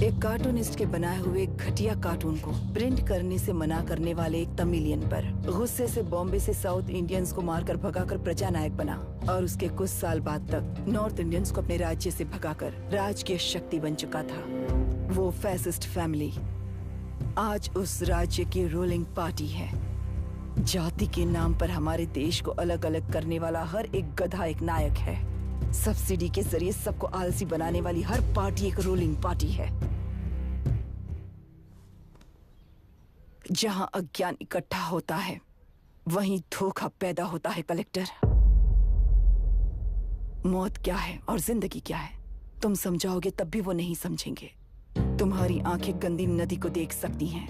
एक कार्टूनिस्ट के बनाए हुए घटिया कार्टून को प्रिंट करने से मना करने वाले एक तमिलियन पर गुस्से से बॉम्बे से साउथ इंडियंस को मारकर भगाकर प्रजानायक बना और उसके कुछ साल बाद तक नॉर्थ इंडियंस को अपने राज्य से भगाकर राजकीय शक्ति बन चुका था। वो फैसिस्ट फैमिली आज उस राज्य की रूलिंग पार्टी है। जाति के नाम पर हमारे देश को अलग अलग करने वाला हर एक गधा एक नायक है। सब्सिडी के जरिए सबको आलसी बनाने वाली हर पार्टी एक रूलिंग पार्टी है। जहां अज्ञान इकट्ठा होता है वहीं धोखा पैदा होता है। कलेक्टर, मौत क्या है और जिंदगी क्या है तुम समझाओगे तब भी वो नहीं समझेंगे। तुम्हारी आंखें गंदी नदी को देख सकती हैं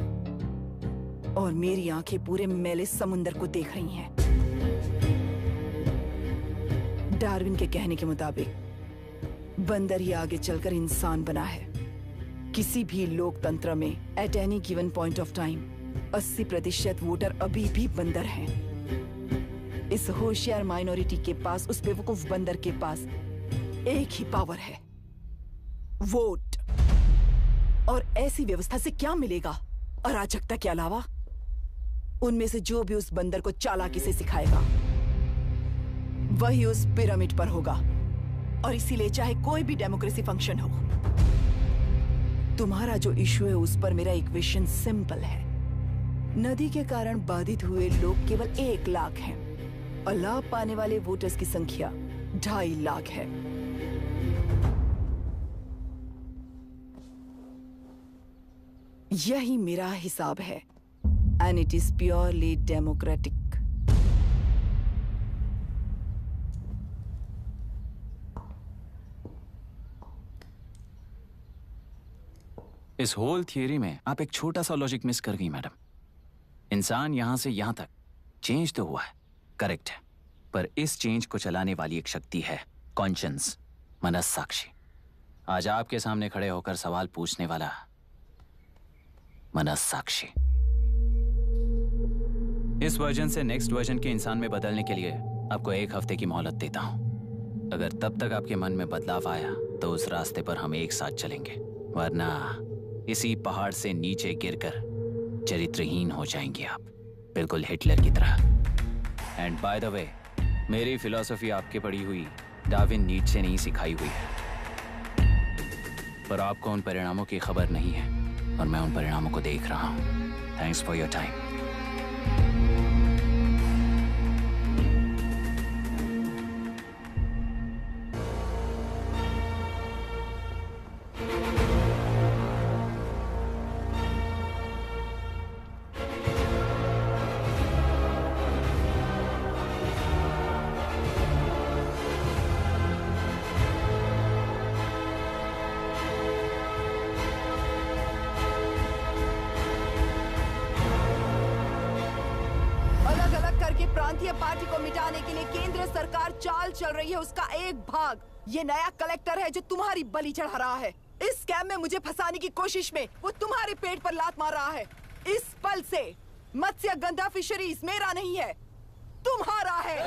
और मेरी आंखें पूरे मैले समुंदर को देख रही हैं। डार्विन के कहने के मुताबिक बंदर ही आगे चलकर इंसान बना है। किसी भी लोकतंत्र में at any given point of time 80% voter अभी भी बंदर हैं। इस होशियार माइनॉरिटी के पास, उस बेवकूफ बंदर के पास एक ही पावर है, वोट। और ऐसी व्यवस्था से क्या मिलेगा अराजकता के अलावा? उनमें से जो भी उस बंदर को चालाकी से सिखाएगा वही उस पिरामिड पर होगा। और इसीलिए चाहे कोई भी डेमोक्रेसी फंक्शन हो, तुम्हारा जो इशू है उस पर मेरा इक्वेशन सिंपल है। नदी के कारण बाधित हुए लोग केवल 1 लाख हैं और लाभ पाने वाले वोटर्स की संख्या 2.5 लाख है। यही मेरा हिसाब है and it is purely democratic.
इस होल थियरी में आप एक छोटा सा लॉजिक मिस कर गई मैडम। इंसान यहां से यहां तक चेंज तो हुआ है, करेक्ट है, पर इस चेंज को चलाने वाली एक शक्ति है, कॉन्शियंस, मनस्साक्षी। आज आपके सामने खड़े होकर सवाल पूछने वाला मनस्साक्षी। इस वर्जन से नेक्स्ट वर्जन के इंसान में बदलने के लिए आपको 1 हफ्ते की मोहलत देता हूं। अगर तब तक आपके मन में बदलाव आया तो उस रास्ते पर हम एक साथ चलेंगे, वरना इसी पहाड़ से नीचे गिरकर चरित्रहीन हो जाएंगे आप, बिल्कुल हिटलर की तरह। एंड बाय द वे, मेरी फिलॉसफी आपके पढ़ी हुई डार्विन नीट्शे नहीं सिखाई हुई है, पर आपको उन परिणामों की खबर नहीं है और मैं उन परिणामों को देख रहा हूं। Thanks for your time.
Party को मिटाने के लिए केंद्र सरकार चाल चल रही है, उसका एक भाग ये नया कलेक्टर है जो तुम्हारी बलि चढ़ा रहा है। इस स्कैम में मुझे फंसाने की कोशिश में वो तुम्हारे पेट पर लात मार रहा है। इस पल से मत्स्य गंधा फिशरीज मेरा नहीं है, तुम्हारा है।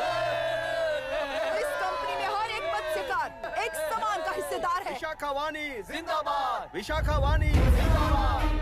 इस कंपनी में हर एक मत्स्यकार एक समान का हिस्सेदार है।
विशाखावाणी जिंदाबाद, विशाखावाणी जिंदाबाद।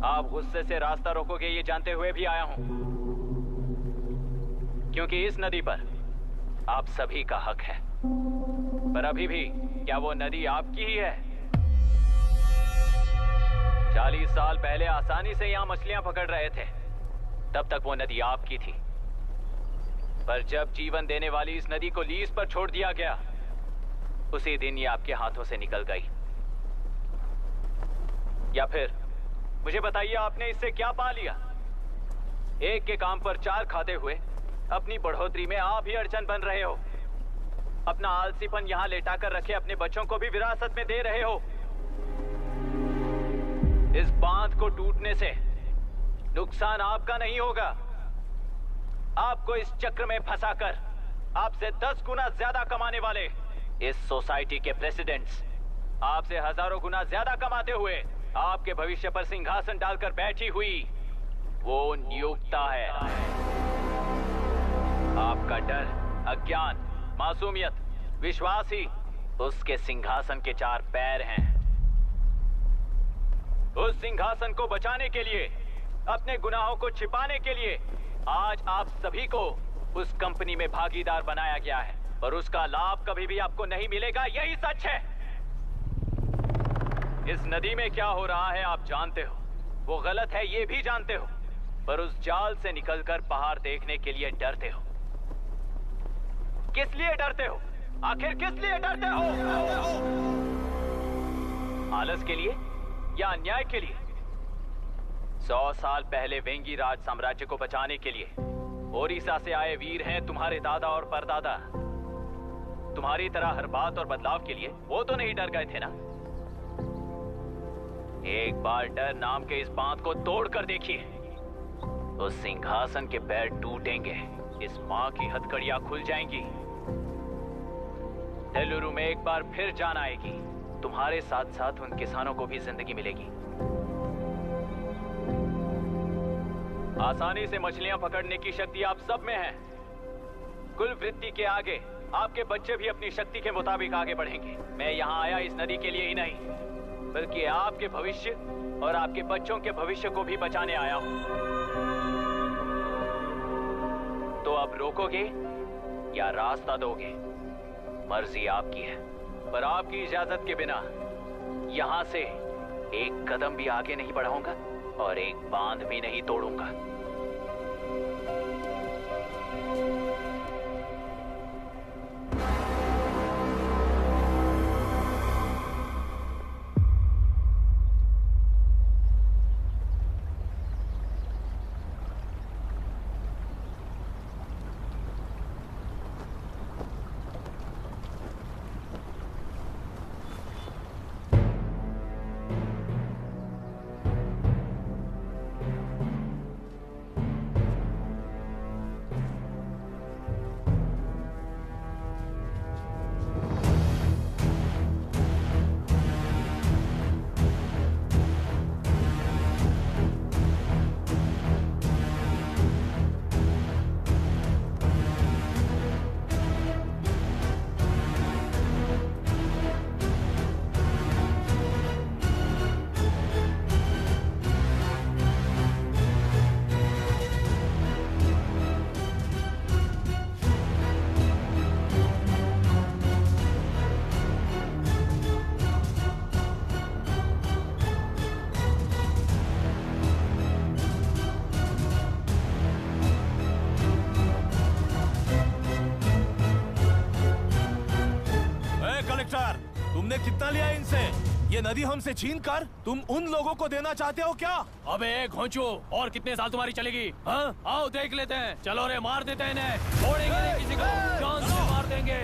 आप गुस्से से रास्ता रोकोगे ये जानते हुए भी आया हूं, क्योंकि इस नदी पर आप सभी का हक है। पर अभी भी क्या वो नदी आपकी ही है? 40 साल पहले आसानी से यहां मछलियां पकड़ रहे थे, तब तक वो नदी आपकी थी। पर जब जीवन देने वाली इस नदी को लीज पर छोड़ दिया गया, उसी दिन ये आपके हाथों से निकल गई। या फिर मुझे बताइए, आपने इससे क्या पा लिया? एक के काम पर 4 खाते हुए अपनी बढ़ोतरी में आप ही अड़चन बन रहे हो। अपना आलसीपन यहाँ लेटा कर रखे अपने बच्चों को भी विरासत में दे रहे हो। इस बांध को टूटने से नुकसान आपका नहीं होगा, आपको इस चक्र में फंसाकर आपसे 10 गुना ज्यादा कमाने वाले इस सोसाइटी के प्रेसिडेंट्स आपसे हजारों गुना ज्यादा कमाते हुए आपके भविष्य पर सिंहासन डालकर बैठी हुई वो नियोक्ता है। आपका डर, अज्ञान, मासूमियत, विश्वास ही उसके सिंहासन के 4 पैर हैं। उस सिंहासन को बचाने के लिए, अपने गुनाहों को छिपाने के लिए आज आप सभी को उस कंपनी में भागीदार बनाया गया है और उसका लाभ कभी भी आपको नहीं मिलेगा। यही सच है। इस नदी में क्या हो रहा है आप जानते हो, वो गलत है ये भी जानते हो, पर उस जाल से निकलकर पहाड़ देखने के लिए डरते हो। किस लिए डरते हो? आखिर किस लिए डरते हो? आलस के लिए या अन्याय के लिए? 100 साल पहले वेंगी राज साम्राज्य को बचाने के लिए ओडिशा से आए वीर हैं तुम्हारे दादा और परदादा। तुम्हारी तरह हर बात और बदलाव के लिए वो तो नहीं डर गए थे ना। एक बार डर नाम के इस बांध को तोड़ कर देखिए, तो सिंहासन के पैर टूटेंगे, इस मां की हथकड़ियां खुल जाएंगी। तेलुरु में एक बार फिर जान आएगी, तुम्हारे साथ साथ उन किसानों को भी जिंदगी मिलेगी। आसानी से मछलियां पकड़ने की शक्ति आप सब में है। कुल वृत्ति के आगे आपके बच्चे भी अपनी शक्ति के मुताबिक आगे बढ़ेंगे। मैं यहाँ आया इस नदी के लिए ही नहीं, बल्कि आपके भविष्य और आपके बच्चों के भविष्य को भी बचाने आया हूँ। तो अब रोकोगे या रास्ता दोगे, मर्जी आपकी है, पर आपकी इजाजत के बिना यहाँ से एक कदम भी आगे नहीं बढ़ाऊंगा और एक बांध भी नहीं तोड़ूंगा।
तुमने कितना लिया इनसे? ये नदी हमसे छीन कर तुम उन लोगों को देना चाहते हो क्या?
अबे घोंचो, और कितने साल तुम्हारी चलेगी? हाँ, आओ देख लेते हैं। चलो रे, मार देते हैं इन्हें। छोड़ेंगे नहीं किसी को, जान से मार देंगे।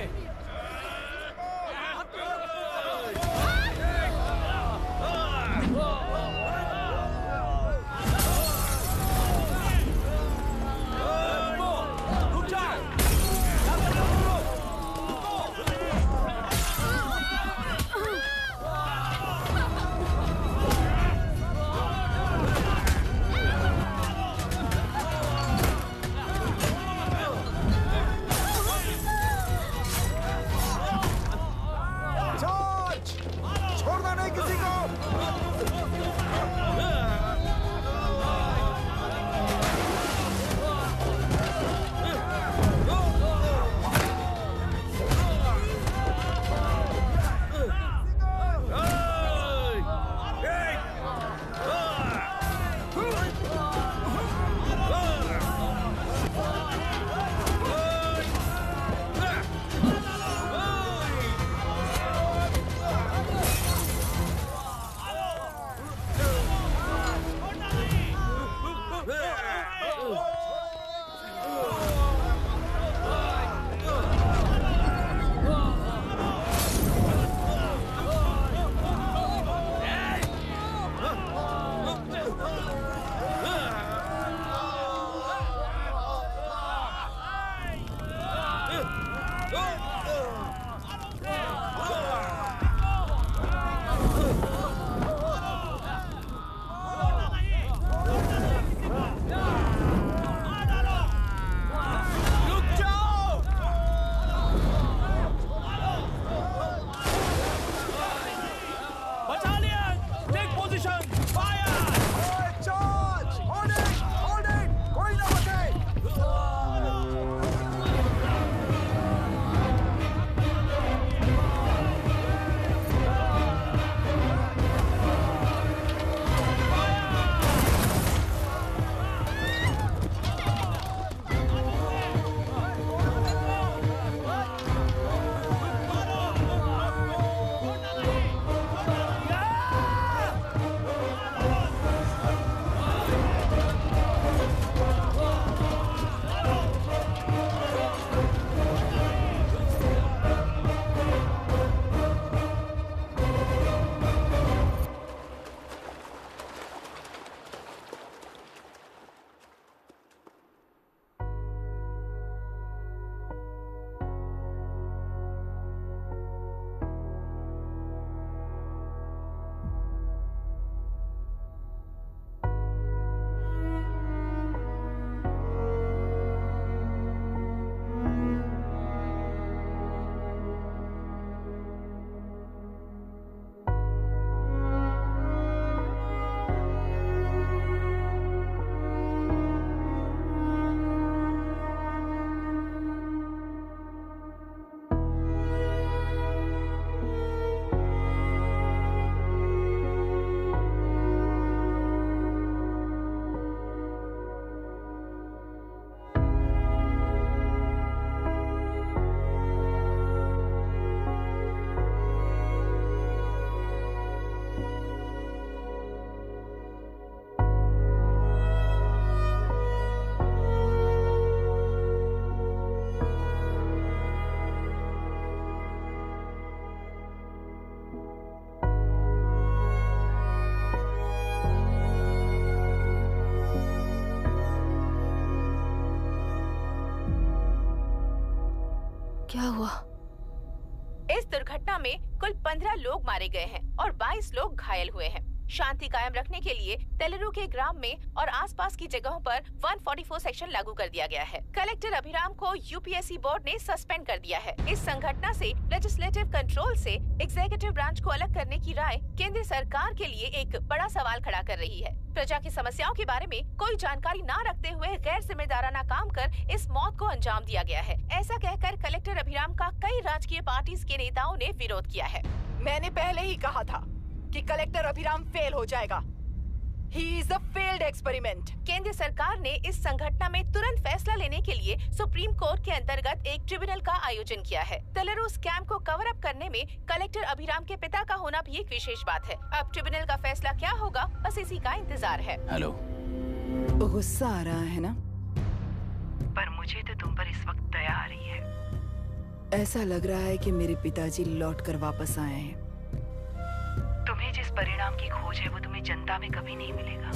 क्या हुआ?
इस दुर्घटना में कुल 15 लोग मारे गए हैं और 22 लोग घायल हुए हैं। शांति कायम रखने के लिए तेलुरु के ग्राम में और आसपास की जगहों पर 144 सेक्शन लागू कर दिया गया है। कलेक्टर अभिराम को यूपीएससी बोर्ड ने सस्पेंड कर दिया है। इस संघटना से लेजिस्लेटिव कंट्रोल से एग्जीक्यूटिव ब्रांच को अलग करने की राय केंद्र सरकार के लिए एक बड़ा सवाल खड़ा कर रही है। प्रजा की समस्याओं के बारे में कोई जानकारी न रखते हुए गैर जिम्मेदाराना काम कर इस मौत को अंजाम दिया गया है। ऐसा कहकर कलेक्टर अभिराम का कई राजकीय पार्टी के नेताओं ने विरोध किया है।
मैंने पहले ही कहा था कि कलेक्टर अभिराम फेल हो जाएगा। He is a failed experiment.
केंद्र सरकार ने इस संघटना में तुरंत फैसला लेने के लिए सुप्रीम कोर्ट के अंतर्गत एक ट्रिब्यूनल का आयोजन किया है। तेलुरु स्कैम को कवर अप करने में कलेक्टर अभिराम के पिता का होना भी एक विशेष बात है। अब ट्रिब्यूनल का फैसला क्या होगा, बस इसी का इंतजार है।
हेलो,
गुस्सा आ रहा है ना?
पर मुझे तो तुम पर इस वक्त दया आ रही है।
ऐसा लग रहा है कि मेरे पिताजी लौट कर वापस आए हैं।
तुम्हें जिस परिणाम की खोज है वो तुम्हें जनता में कभी नहीं मिलेगा।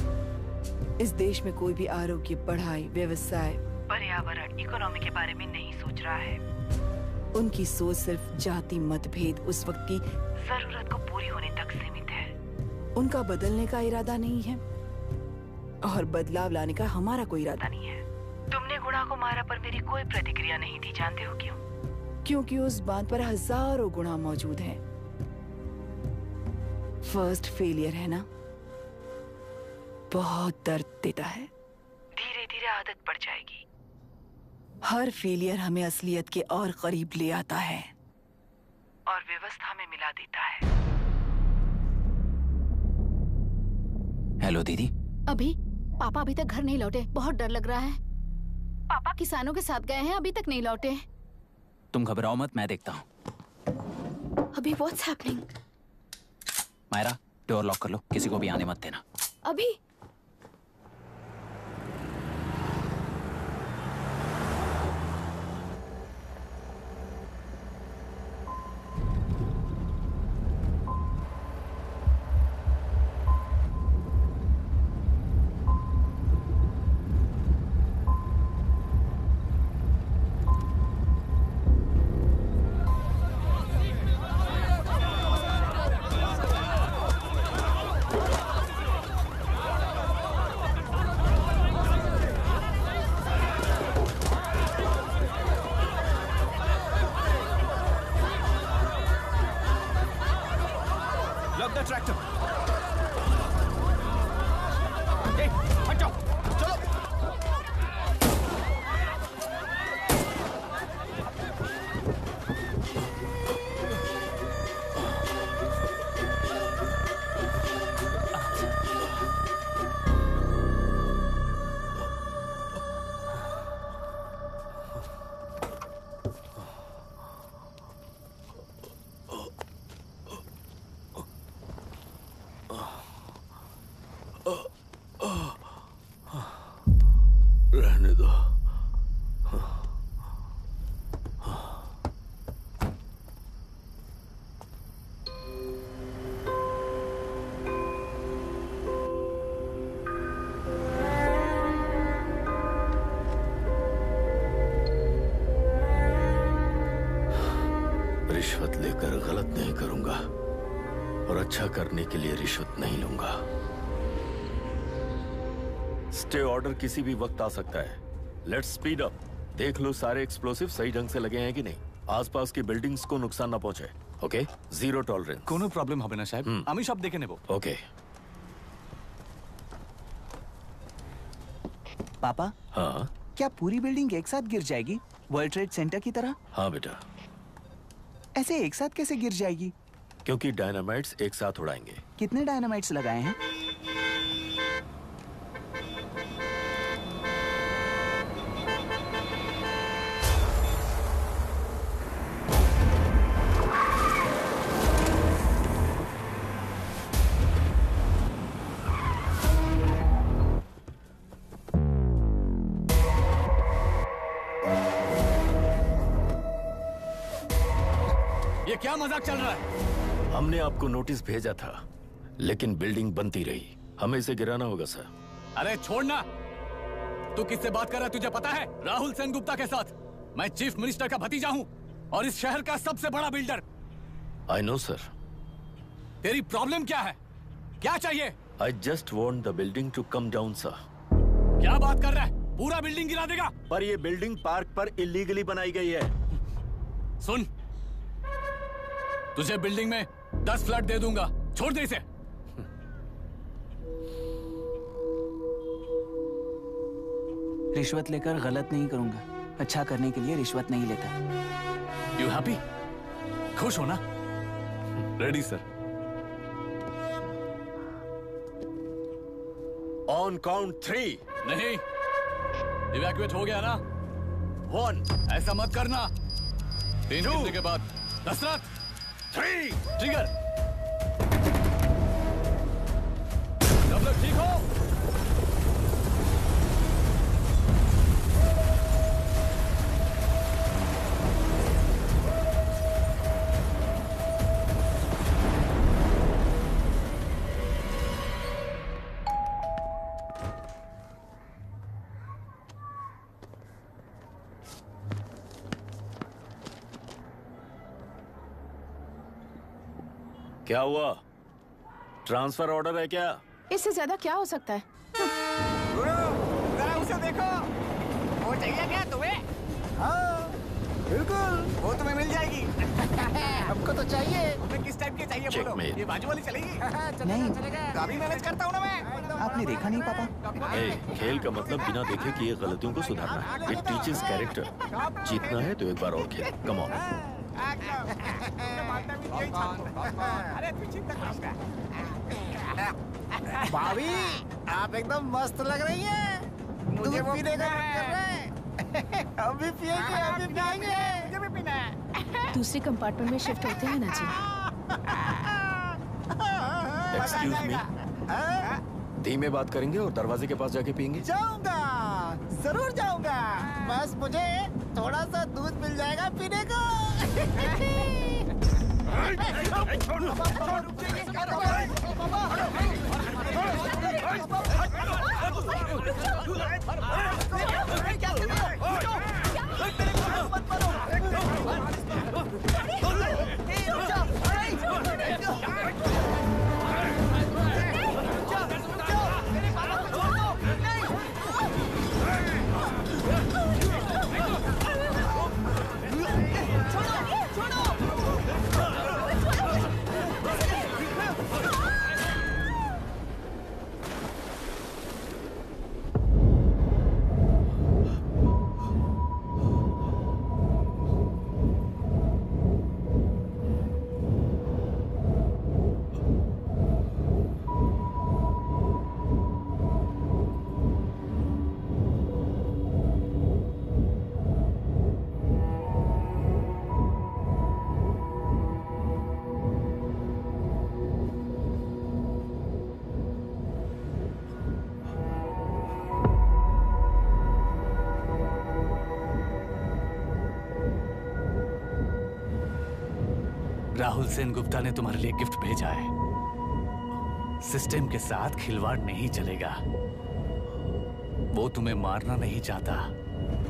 इस देश में कोई भी आरोग्य, पढ़ाई, व्यवसाय,
पर्यावरण, इकोनॉमी के बारे में नहीं सोच रहा है।
उनकी सोच सिर्फ जाति मतभेद उस वक्त की
जरूरत को पूरी होने तक सीमित है।
उनका बदलने का इरादा नहीं है और बदलाव लाने का हमारा कोई इरादा नहीं है।
तुमने गुणा को मारा पर मेरी कोई प्रतिक्रिया नहीं थी, जानते हो क्यों?
क्योंकि उस बात पर हजारों गुणा मौजूद हैं। फर्स्ट फेलियर है ना, बहुत दर्द देता है।
धीरे धीरे आदत पड़ जाएगी।
हर फेलियर हमें असलियत के और करीब ले आता है
और व्यवस्था में मिला देता है।
हेलो दीदी।
अभी पापा अभी तक घर नहीं लौटे, बहुत डर लग रहा है। पापा किसानों के साथ गए हैं, अभी तक नहीं लौटे।
तुम घबराओ मत, मैं देखता हूँ।
अभी what's happening?
Myra, door lock कर लो, किसी को भी आने मत देना।
अभी
रहने दो।
रिश्वत लेकर गलत नहीं करूंगा और अच्छा करने के लिए रिश्वत नहीं लूंगा। स्टे ऑर्डर किसी भी वक्त आ सकता है। Let's speed up. देख लो सारे एक्सप्लोसिव सही ढंग से लगे हैं कि नहीं। आसपास की बिल्डिंग्स को नुकसान ना पहुंचे। Okay, zero tolerance.
कोनो प्रॉब्लम হবে না সাহেব, আমি সব দেখে নেব।
ओके।
पापा,
हाँ
क्या पूरी बिल्डिंग एक साथ गिर जाएगी, वर्ल्ड ट्रेड सेंटर की तरह?
हाँ बेटा।
ऐसे एक साथ कैसे गिर जाएगी?
क्योंकि डायनामाइट्स एक साथ उड़ाएंगे।
कितने डायनामाइट्स लगाए हैं?
ये क्या मजाक चल रहा है?
हमने आपको नोटिस भेजा था, लेकिन बिल्डिंग बनती रही। हमें इसे गिराना होगा सर।
अरे छोड़ना। तू किससे बात कर रहा है तुझे पता है? राहुल सेनगुप्ता के साथ। मैं चीफ मिनिस्टर का भतीजा हूँ। और इस शहर का सबसे बड़ा बिल्डर।
I know sir.
तेरी प्रॉब्लम क्या है? क्या चाहिए?
I just want the building to come down sir.
क्या बात कर रहा है? पूरा बिल्डिंग गिरा देगा?
पर ये बिल्डिंग पार्क पर इलीगली बनाई गई है।
सुन, तुझे बिल्डिंग में 10 फ्लैट दे दूंगा, छोड़ दे इसे।
रिश्वत लेकर गलत नहीं करूंगा। अच्छा करने के लिए रिश्वत नहीं लेता।
You happy? खुश हो ना?
Ready sir. On count 3।
नहीं, इवैक्यूएट हो गया ना?
1।
ऐसा मत करना। 3 गिनने के बाद दशरथ
3
ट्रिगर। सब लोग ठीक हो?
क्या हुआ? ट्रांसफर ऑर्डर है क्या?
इससे ज्यादा क्या हो सकता है?
जरा उसे देखो, वो चाहिए क्या तुम्हें? हाँ, बिल्कुल, वो तुम्हें मिल जाएगी। हमको तो चाहिए। तुम्हें किस टाइप की चाहिए बोलो? ये बाजू वाली चलेगी?
नहीं,
अभी मैनेज करता हूँ ना मैं।
आपने देखा नहीं पापा?
खेल का मतलब बिना देखे किए गलतियों को सुधारना है। It teaches character. जीतना है तो एक बार और खेल। Come on.
भाभी, आप एकदम मस्त लग रही हैं। मुझे वो पीने का मन कर रहा है। अभी पिएंगे, अभी पिएंगे। मुझे भी पीना है।
दूसरे कंपार्टमेंट में शिफ्ट होते हैं ना जी।
Excuse me. धीमे बात करेंगे और दरवाजे के पास जाके पियेंगे।
जाऊंगा, जरूर जाऊंगा। बस मुझे थोड़ा सा दूध मिल जाएगा पीने को।
राहुल सेन गुप्ता ने तुम्हारे लिए गिफ्ट भेजा है। सिस्टम के साथ खिलवाड़ नहीं चलेगा। वो तुम्हें मारना नहीं चाहता,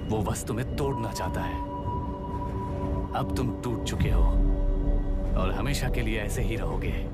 वो बस तुम्हें तोड़ना चाहता है। अब तुम टूट चुके हो और हमेशा के लिए ऐसे ही रहोगे।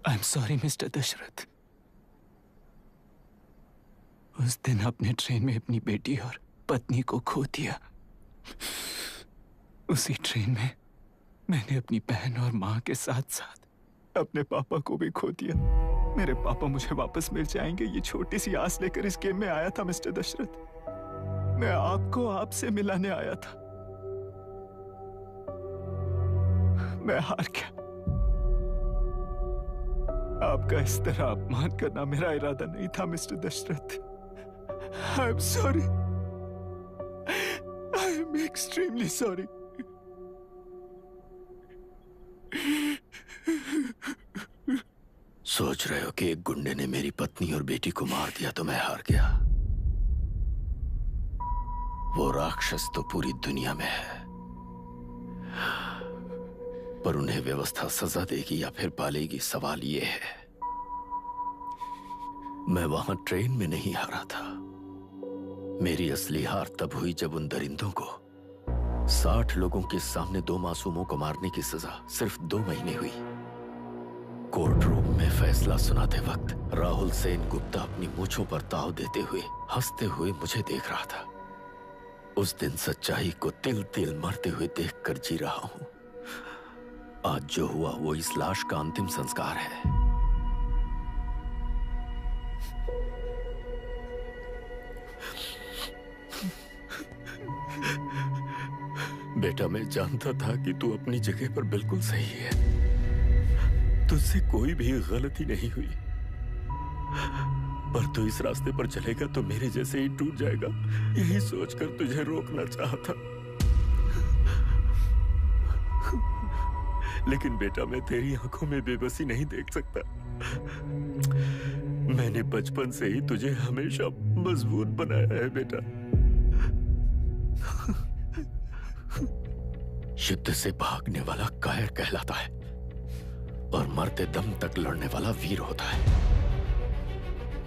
I'm sorry, mister Dasharath. उस दिन अपने ट्रेन में अपनी बेटी और पत्नी को खो दिया। उसी ट्रेन में मैंने अपनी बहन और माँ के साथ साथ अपने पापा को भी खो दिया। मेरे पापा मुझे वापस मिल जाएंगे, ये छोटी सी आस लेकर इस गेम में आया था मिस्टर दशरथ। मैं आपको आपसे मिलाने आया था। मैं हार गया। आपका इस तरह अपमान करना मेरा इरादा नहीं था Mr Dashrath. I am sorry. I am extremely sorry.
सोच रहे हो कि एक गुंडे ने मेरी पत्नी और बेटी को मार दिया तो मैं हार गया? वो राक्षस तो पूरी दुनिया में है, पर उन्हें व्यवस्था सजा देगी या फिर पालेगी, सवाल ये है। मैं वहां ट्रेन में नहीं हारा था। मेरी असली हार तब हुई जब उन दरिंदों को 60 लोगों के सामने 2 मासूमों को मारने की सजा सिर्फ 2 महीने हुई। कोर्ट रूम में फैसला सुनाते वक्त राहुल सेन गुप्ता अपनी मूंछों पर ताव देते हुए हंसते हुए मुझे देख रहा था। उस दिन सच्चाई को तिल तिल मरते हुए देखकर जी रहा हूं। आज जो हुआ वो इस लाश का अंतिम संस्कार है। बेटा, मैं जानता था कि तू अपनी जगह पर बिल्कुल सही है। तुझसे कोई भी गलती नहीं हुई, पर तू इस रास्ते पर चलेगा तो मेरे जैसे ही टूट जाएगा, यही सोचकर तुझे रोकना चाहा था। लेकिन बेटा, मैं तेरी आंखों में बेबसी नहीं देख सकता। मैंने बचपन से ही तुझे हमेशा मजबूत बनाया है बेटा। युद्ध से भागने वाला कायर कहलाता है और मरते दम तक लड़ने वाला वीर होता है।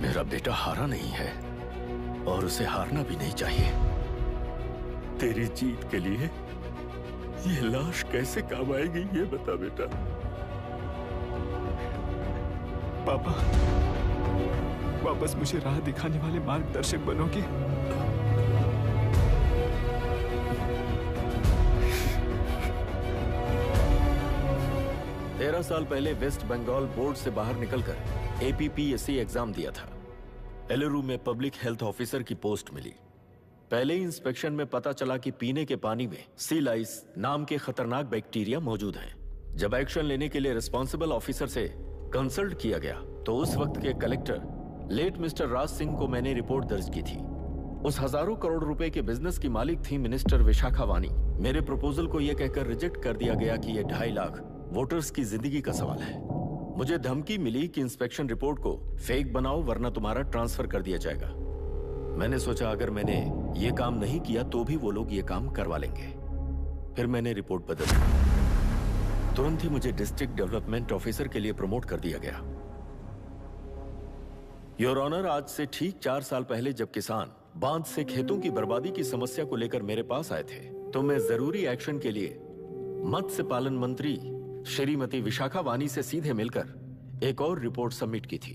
मेरा बेटा हारा नहीं है और उसे हारना भी नहीं चाहिए। तेरी जीत के लिए ये लाश कैसे काम आएगी, ये बता बेटा।
पापा, वापस मुझे राह दिखाने वाले मार्गदर्शक बनोगे?
13 साल पहले वेस्ट बंगाल बोर्ड से बाहर निकलकर APPSC एग्जाम दिया था। एलुरु में पब्लिक हेल्थ ऑफिसर की पोस्ट मिली। पहले ही इंस्पेक्शन में पता चला कि पीने के पानी में सी लाइस नाम के खतरनाक बैक्टीरिया मौजूद हैं। जब एक्शन लेने के लिए रिस्पॉन्सिबल ऑफिसर से कंसल्ट किया गया तो उस वक्त के collector late mister Raj Singh को मैंने रिपोर्ट दर्ज की थी। उस हजारों करोड़ रुपए के बिजनेस की मालिक थी मिनिस्टर विशाखा वानी। मेरे प्रपोजल को यह कहकर रिजेक्ट कर दिया गया कि यह 2.5 लाख वोटर्स की जिंदगी का सवाल है। मुझे धमकी मिली कि इंस्पेक्शन रिपोर्ट को फेक बनाओ वरना तुम्हारा ट्रांसफर कर दिया जाएगा। मैंने सोचा अगर मैंने ये काम नहीं किया तो भी वो लोग ये काम करवा लेंगे। फिर मैंने रिपोर्ट बदल दी। तुरंत ही मुझे डिस्ट्रिक्ट डेवलपमेंट ऑफिसर के लिए प्रमोट कर दिया गया। योर ऑनर, आज से ठीक 4 साल पहले जब किसान बांध से खेतों की बर्बादी की समस्या को लेकर मेरे पास आए थे तो मैं जरूरी एक्शन के लिए मत्स्य पालन मंत्री श्रीमती विशाखा वानी से सीधे मिलकर एक और रिपोर्ट सबमिट की थी।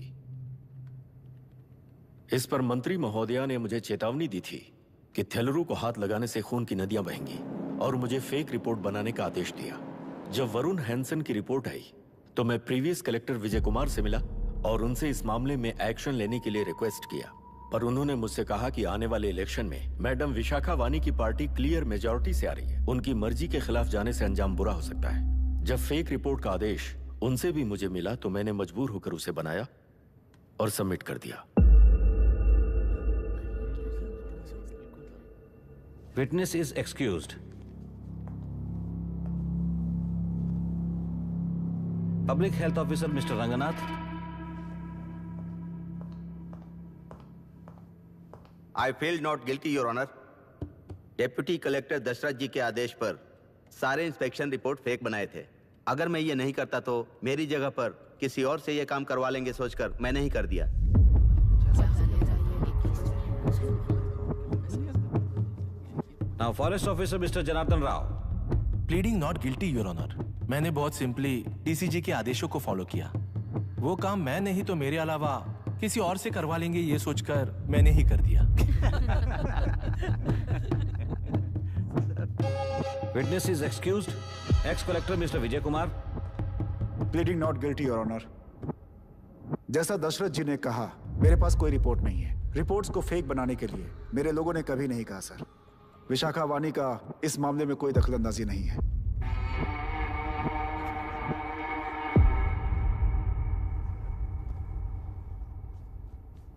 इस पर मंत्री महोदया ने मुझे चेतावनी दी थी कि थेलरू को हाथ लगाने से खून की नदियां बहेंगी और मुझे फेक रिपोर्ट बनाने का आदेश दिया। जब वरुण हैंसन की रिपोर्ट आई तो मैं प्रीवियस कलेक्टर विजय कुमार से मिला और उनसे इस मामले में एक्शन लेने के लिए रिक्वेस्ट किया, पर उन्होंने मुझसे कहा कि आने वाले इलेक्शन में मैडम विशाखा वानी की पार्टी क्लियर मेजॉरिटी से आ रही है। उनकी मर्जी के खिलाफ जाने से अंजाम बुरा हो सकता है। जब फेक रिपोर्ट का आदेश उनसे भी मुझे मिला तो मैंने मजबूर होकर उसे बनाया और सबमिट कर दिया।
Witness is excused. Public Health Officer Mr. Ranganath.
I feel not guilty, Your Honor. Deputy collector Dashrath ji के आदेश पर सारे इंस्पेक्शन रिपोर्ट फेक बनाए थे। अगर मैं ये नहीं करता तो मेरी जगह पर किसी और से ये काम करवा लेंगे सोचकर मैं नहीं कर दिया।
Now, Forest Officer Mr. Janardhan Rao.
Pleading not guilty, Your Honor. मैंने बहुत सिंपली DCG के आदेशों को फॉलो किया। वो काम मैं नहीं तो मेरे अलावा किसी और से करवा लेंगे ये सोचकर मैंने ही कर दिया।
Witness is excused. Ex-Collector Mr. Vijay Kumar.
Pleading not guilty, Your Honor. जैसा दशरथ जी ने कहा, मेरे पास कोई रिपोर्ट नहीं है। रिपोर्ट्स को फेक बनाने के लिए मेरे लोगों ने कभी नहीं कहा सर। विशाखा वानी का इस मामले में कोई दखलंदाजी नहीं है।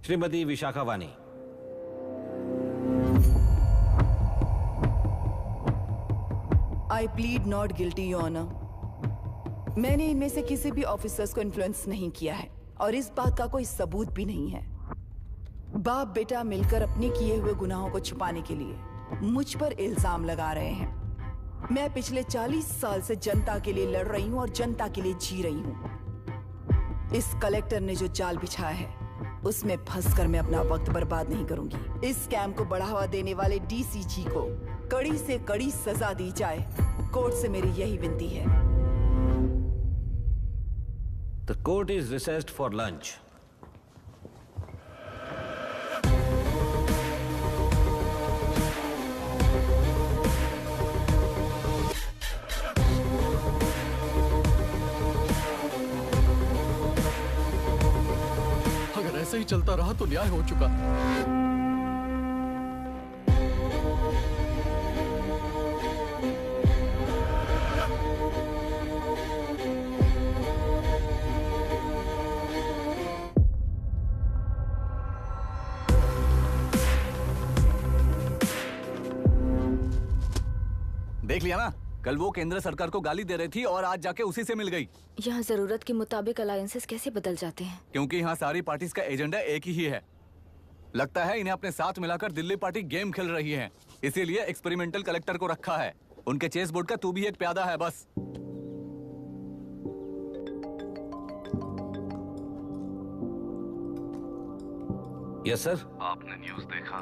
Shrimati Vishakha Wani.
I plead not guilty your honour. मैंने इनमें से किसी भी ऑफिसर्स को इन्फ्लुएंस नहीं किया है। और इस बात का कोई सबूत भी नहीं है। बाप बेटा मिलकर अपने किए हुए गुनाहों को छुपाने के लिए मुझ पर इल्जाम लगा रहे हैं। मैं पिछले 40 साल से जनता के लिए लड़ रही हूँ और जनता के लिए जी रही हूँ। इस कलेक्टर ने जो जाल बिछाया है उसमें फंसकर मैं अपना वक्त बर्बाद नहीं करूंगी। इस स्कैम को बढ़ावा देने वाले डीसीजी को कड़ी से कड़ी सजा दी जाए। कोर्ट से मेरी यही विनती है।
The court is recessed for lunch.
अगर ऐसे ही चलता रहा तो न्याय हो चुका।
देख लिया ना, कल वो केंद्र सरकार को गाली दे रही थी और आज जाके उसी से मिल गई।
यहाँ जरूरत के मुताबिक अलायंसेस कैसे बदल जाते हैं?
क्योंकि यहाँ सारी पार्टीज का एजेंडा एक ही है। लगता है इन्हें अपने साथ मिलाकर दिल्ली पार्टी गेम खेल रही है, इसीलिए एक्सपेरिमेंटल कलेक्टर को रखा है। उनके चेस बोर्ड का तू भी एक प्यादा है बस।
Yes sir.
आपने न्यूज़ देखा?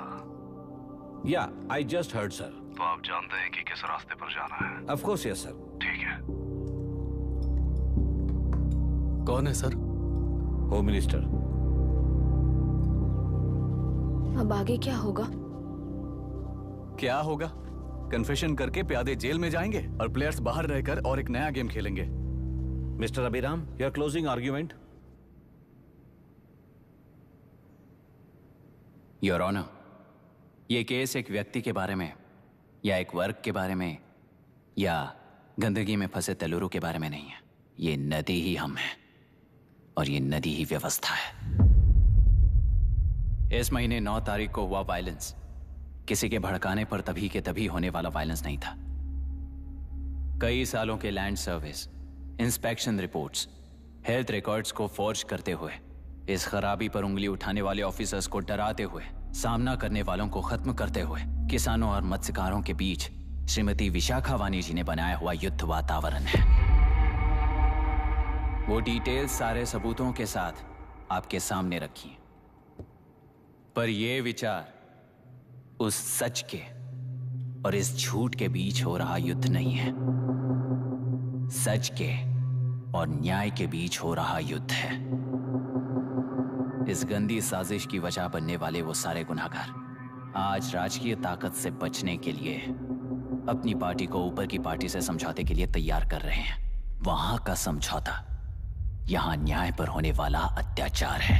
या आई जस्ट हर्ड सर।
तो आप जानते हैं कि किस रास्ते पर जाना है?
Of course yes sir.
ठीक है।
कौन है सर?
Home minister.
अब आगे क्या होगा?
क्या होगा? कन्फेशन करके प्यादे जेल में जाएंगे और प्लेयर्स बाहर रहकर और एक नया गेम खेलेंगे।
Mr Abhiram, your closing argument.
Your honour, ये केस एक व्यक्ति के बारे में या एक वर्ग के बारे में या गंदगी में फंसे तेलुरु के बारे में नहीं है। ये नदी ही हम हैं और ये नदी ही व्यवस्था है। इस महीने 9 तारीख को हुआ वायलेंस किसी के भड़काने पर तभी के तभी होने वाला वायलेंस नहीं था। कई सालों के land service, inspection reports, health records को फॉर्ज करते हुए, इस खराबी पर उंगली उठाने वाले ऑफिसर्स को डराते हुए, सामना करने वालों को खत्म करते हुए किसानों और मत्स्यकारों के बीच श्रीमती विशाखा वानी जी ने बनाया हुआ युद्ध वातावरण है। वो डिटेल्स सारे सबूतों के साथ आपके सामने रखी हैं। पर ये विचार उस सच के और इस झूठ के बीच हो रहा युद्ध नहीं है, सच के और न्याय के बीच हो रहा युद्ध है। इस गंदी साजिश की वजह बनने वाले वो सारे गुनहगार आज राजकीय ताकत से बचने के लिए अपनी पार्टी को ऊपर की पार्टी से समझौते के लिए तैयार कर रहे हैं। वहां का समझौता यहां न्याय पर होने वाला अत्याचार है।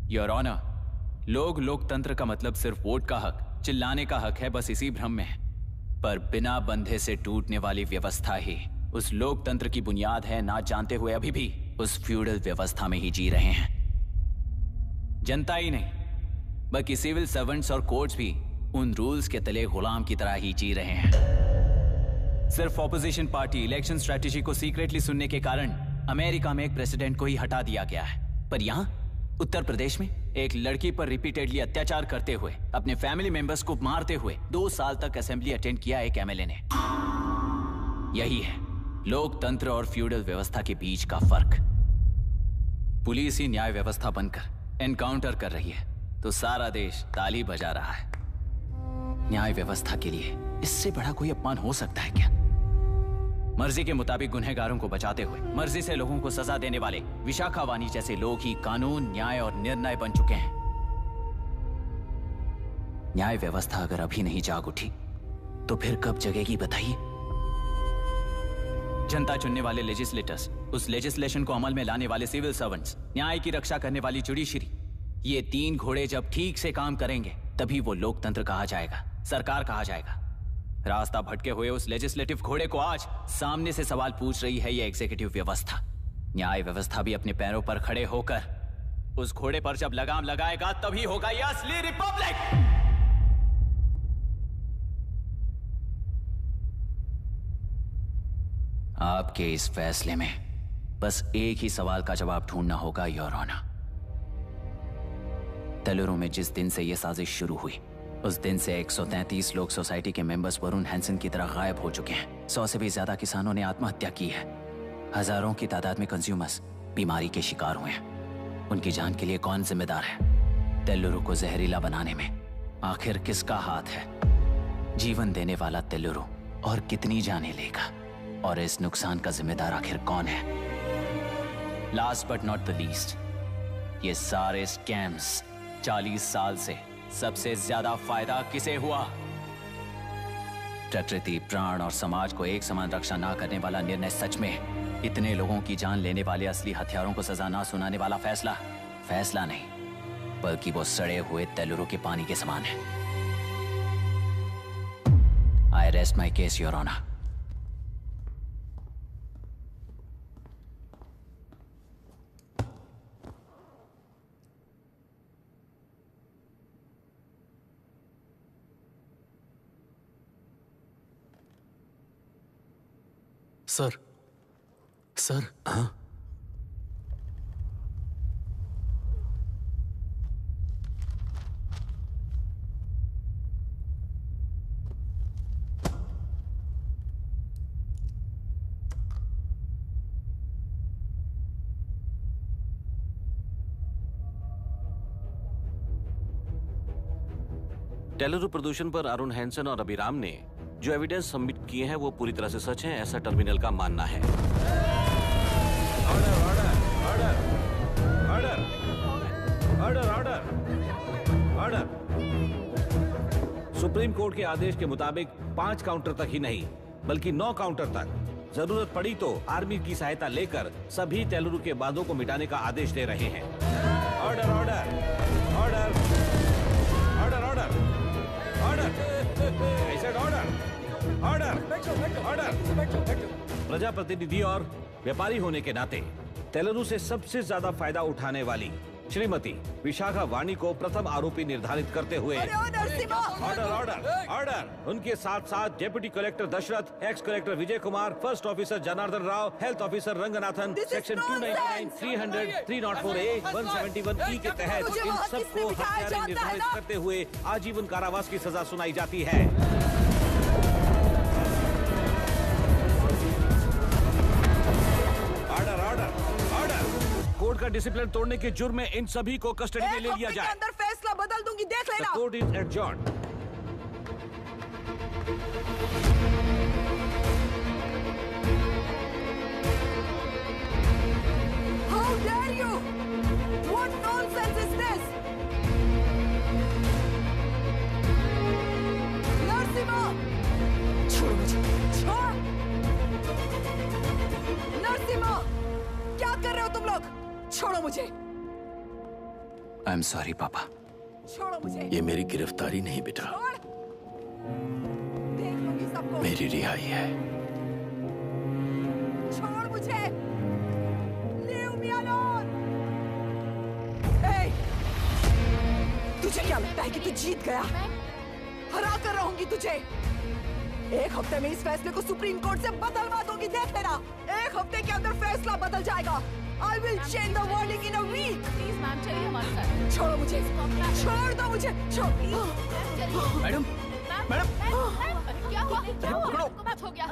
योर ऑनर, लोग लोकतंत्र का मतलब सिर्फ वोट का हक, चिल्लाने का हक है, बस इसी भ्रम में है। पर बिना बंधे से टूटने वाली व्यवस्था ही उस लोकतंत्र की बुनियाद है, ना जानते हुए अभी भी उस फ्यूडल व्यवस्था में ही जी रहे हैं। जनता ही नहीं बल्कि सिविल सर्वेंट्स और कोर्ट्स भी उन रूल्स के तले गुलाम की तरह ही जी रहे हैं। सिर्फ ऑपोजिशन पार्टी इलेक्शन स्ट्रेटेजी को सीक्रेटली सुनने के कारण अमेरिका में एक प्रेसिडेंट को ही हटा दिया गया है, पर यहां उत्तर प्रदेश में एक लड़की पर रिपीटेडली अत्याचार करते हुए, अपने फैमिली मेंबर्स को मारते हुए 2 साल तक असेंबली अटेंड किया एक एमएलए ने। यही है लोकतंत्र और फ्यूडल व्यवस्था के बीच का फर्क। पुलिस ही न्याय व्यवस्था बनकर एनकाउंटर कर रही है तो सारा देश ताली बजा रहा है। न्याय व्यवस्था के लिए इससे बड़ा कोई अपमान हो सकता है क्या? मर्जी के मुताबिक गुनहगारों को बचाते हुए मर्जी से लोगों को सजा देने वाले विशाखा वानी जैसे लोग ही कानून, न्याय और निर्णय बन चुके हैं। न्याय व्यवस्था अगर अभी नहीं जाग उठी तो फिर कब जगेगी बताइए? जनता चुनने वाले लेजिस्लेटर्स, उस लेजिस्लेशन को अमल में लाने वाले सिविल सर्वेंट्स, न्याय की रक्षा करने वाली जुडिशरी, ये 3 घोड़े जब ठीक से काम करेंगे तभी वो लोकतंत्र कहा जाएगा, सरकार कहा जाएगा। रास्ता भटके हुए उस लेजिस्लेटिव घोड़े को आज सामने से सवाल पूछ रही है ये एग्जीक्यूटिव व्यवस्था। न्याय व्यवस्था भी अपने पैरों पर खड़े होकर उस घोड़े पर जब लगाम लगाएगा तभी होगा ये असली रिपब्लिक। आपके इस फैसले में बस एक ही सवाल का जवाब ढूंढना होगा योर ऑनर। तेलुरु में जिस दिन से यह साजिश शुरू हुई उस दिन से 133 लोग सोसाइटी के मेंबर्स वरुण हैंसन की तरह गायब हो चुके हैं। 100 से भी ज्यादा किसानों ने आत्महत्या की है। हजारों की तादाद में कंज्यूमर्स बीमारी के शिकार हुए हैं। उनकी जान के लिए कौन जिम्मेदार है? तेलुरु को जहरीला बनाने में आखिर किसका हाथ है? जीवन देने वाला तेलुरु और कितनी जाने लेगा? और इस नुकसान का जिम्मेदार आखिर कौन है? Last but not the least, ये सारे स्कैम्स 40 साल से सबसे ज्यादा फायदा किसे हुआ? प्रकृति, प्राण और समाज को एक समान रक्षा ना करने वाला निर्णय सच में इतने लोगों की जान लेने वाले असली हथियारों को सजा ना सुनाने वाला फैसला नहीं, बल्कि वो सड़े हुए तेलुरु के पानी के समान है। I rest my case your honour.
Sir हाँ?
तेलुरु प्रदूषण पर अरुण हैंसन और अभिराम ने जो एविडेंस सबमिट किए हैं वो पूरी तरह से सच हैं, ऐसा टर्मिनल का मानना है। ऑर्डर। सुप्रीम कोर्ट के आदेश के मुताबिक 5 काउंटर तक ही नहीं बल्कि 9 काउंटर तक जरूरत पड़ी तो आर्मी की सहायता लेकर सभी तेलुरु के बांधों को मिटाने का आदेश दे रहे हैं। Order order order order order order order. प्रजाप्रतिनिधि और व्यापारी होने के नाते तेलुरु से सबसे ज्यादा फायदा उठाने वाली श्रीमती विशाखा वाणी को प्रथम आरोपी निर्धारित करते हुए ऑर्डर ऑर्डर ऑर्डर। उनके साथ साथ deputy collector Dashrath, ex collector Vijay Kumar, first officer Janardhan Rao, health officer Ranganathan, section 299, 300, 304A, 171E के तहत इन सबको हत्यारे निर्धारित करते हुए आजीवन कारावास की सजा सुनाई जाती है। कोर्ट का डिसिप्लिन तोड़ने के जुर्म में इन सभी को कस्टडी में ले लिया जाए।
अंदर फैसला बदल दूंगी, देख लेना।
Court is adjourned.
How dare you? What nonsense is this? Narasimha, छोड़ो मुझे, छोड़। नरसिम्हा, क्या कर रहे हो तुम लोग? छोड़ो मुझे।
आई एम सॉरी पापा।
छोड़ो मुझे।
ये मेरी गिरफ्तारी नहीं बेटा,
देख लूंगी सबको।
मेरी रिहाई है।
छोड़ मुझे। Leave me alone. Hey, तुझे क्या लगता है कि तू जीत गया? हरा कर रहूंगी तुझे। एक हफ्ते में इस फैसले को सुप्रीम कोर्ट से बदलवा दूंगी, देख लेना। एक हफ्ते के अंदर फैसला बदल जाएगा। I will change the verdict in a week.
Please ma'am, चलिए हमारे साथ।
छोड़ो मुझे, छोड़ दो मुझे, छोड़।
मैडम, मैडम, क्या हुआ? कुछ हो गया?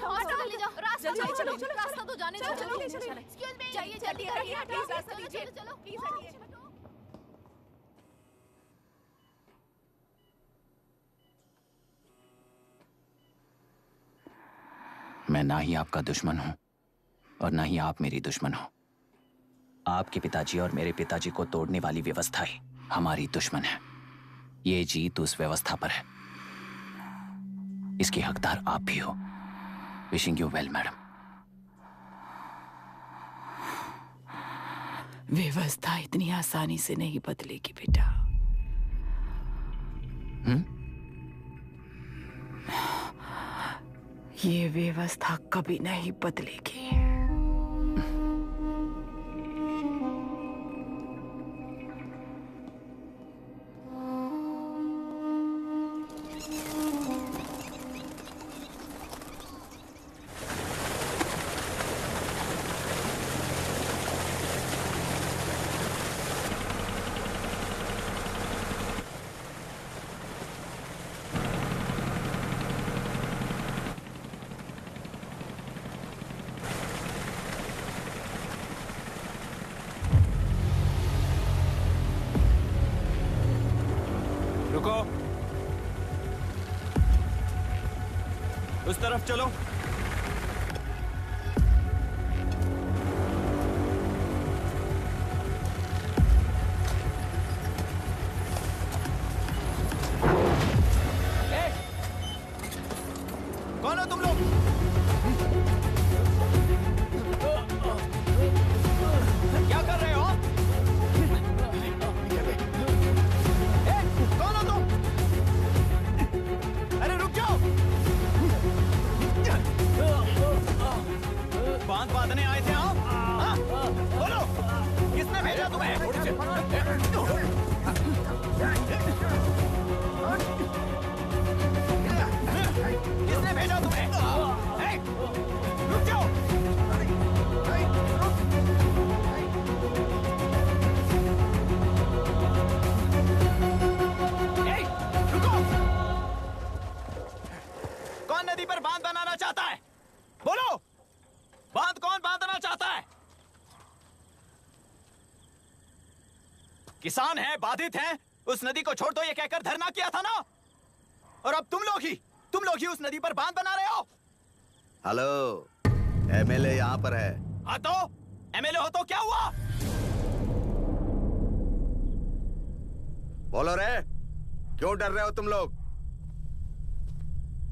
हॉस्पिटल ले जाओ। रास्ता चलो, रास्ता तो जाने दो। चलो, एक्सक्यूज मी, चाहिए जल्दी हटिए, प्लीज रास्ता दीजिए। चलो, प्लीज हटिए।
मैं ना ही आपका दुश्मन हूं और ना ही आप मेरी दुश्मन हो। आपके पिताजी और मेरे पिताजी को तोड़ने वाली व्यवस्था ही हमारी दुश्मन है। ये जीत उस व्यवस्था पर है, इसके हकदार आप भी हो। Wishing you well madam.
व्यवस्था इतनी आसानी से नहीं बदलेगी बेटा। ये व्यवस्था कभी नहीं बदलेगी।
तरफ चलो। कौन हो तुम लोग? क्या कर रहे हो? कौन हो तुम? अरे रुक जाओ। बांध बांधने आए थे आप? हाँ? बोलो, किसने भेजा तुम्हें? किसने भेजा तुम्हें? रुक जाओ। रुको। कौन नदी पर बांध बनाना चाहता है? बोलो, बांध कौन बांधना चाहता है? किसान हैं, बाधित हैं, उस नदी को छोड़ दो ये कहकर धरना किया था ना? और अब तुम लोग ही उस नदी पर बांध बना रहे हो।
हेलो, एमएलए यहाँ पर है।
हाँ तो एमएलए हो तो क्या हुआ?
बोलो रे, क्यों डर रहे हो तुम लोग?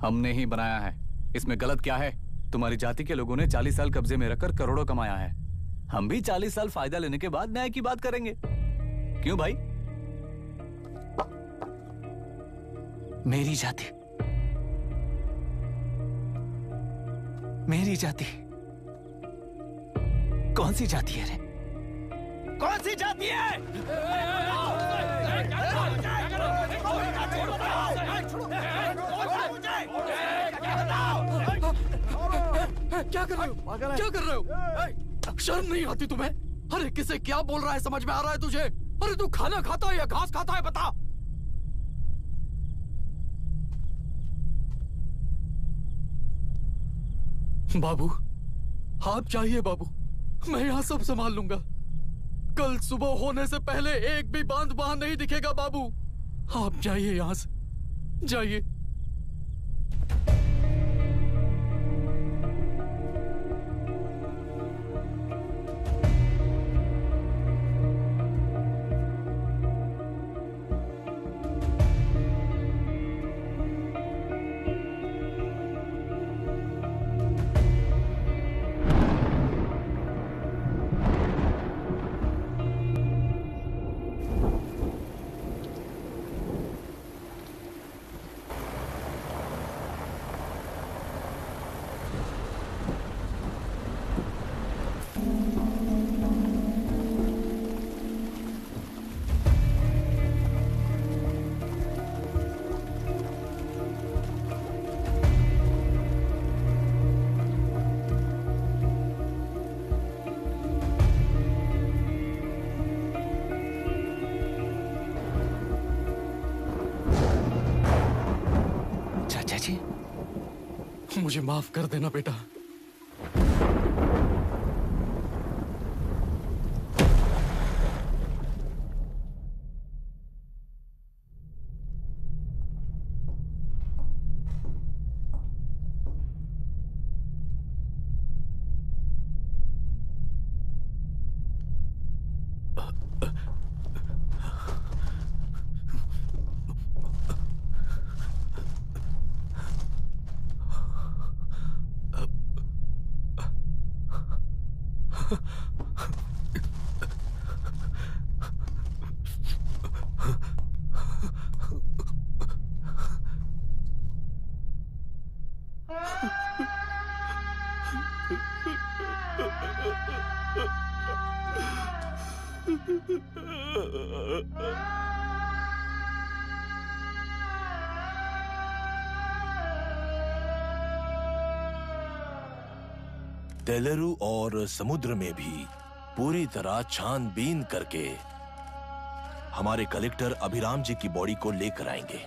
हमने ही बनाया है, इसमें गलत क्या है? तुम्हारी जाति के लोगों ने 40 साल कब्जे में रखकर करोड़ों कमाया है। हम भी 40 साल फायदा लेने के बाद न्याय की बात करेंगे। क्यों भाई? मेरी जाति, मेरी जाति कौन सी जाति है रे?
कौन सी जाति है?
क्या कर रहे हो? क्या कर रहे हो? शर्म नहीं आती तुम्हें? अरे किसे क्या बोल रहा है समझ में आ रहा है तुझे? अरे तू खाना खाता है या घास खाता है बता। बाबू, आप चाहिए बाबू, मैं यहाँ सब संभाल लूंगा। कल सुबह होने से पहले एक भी बांध वहां नहीं दिखेगा बाबू। आप जाइए यहाँ से, जाइए। मुझे माफ कर देना बेटा।
तेलुरु और समुद्र में भी पूरी तरह छानबीन करके हमारे कलेक्टर अभिराम जी की बॉडी को लेकर आएंगे।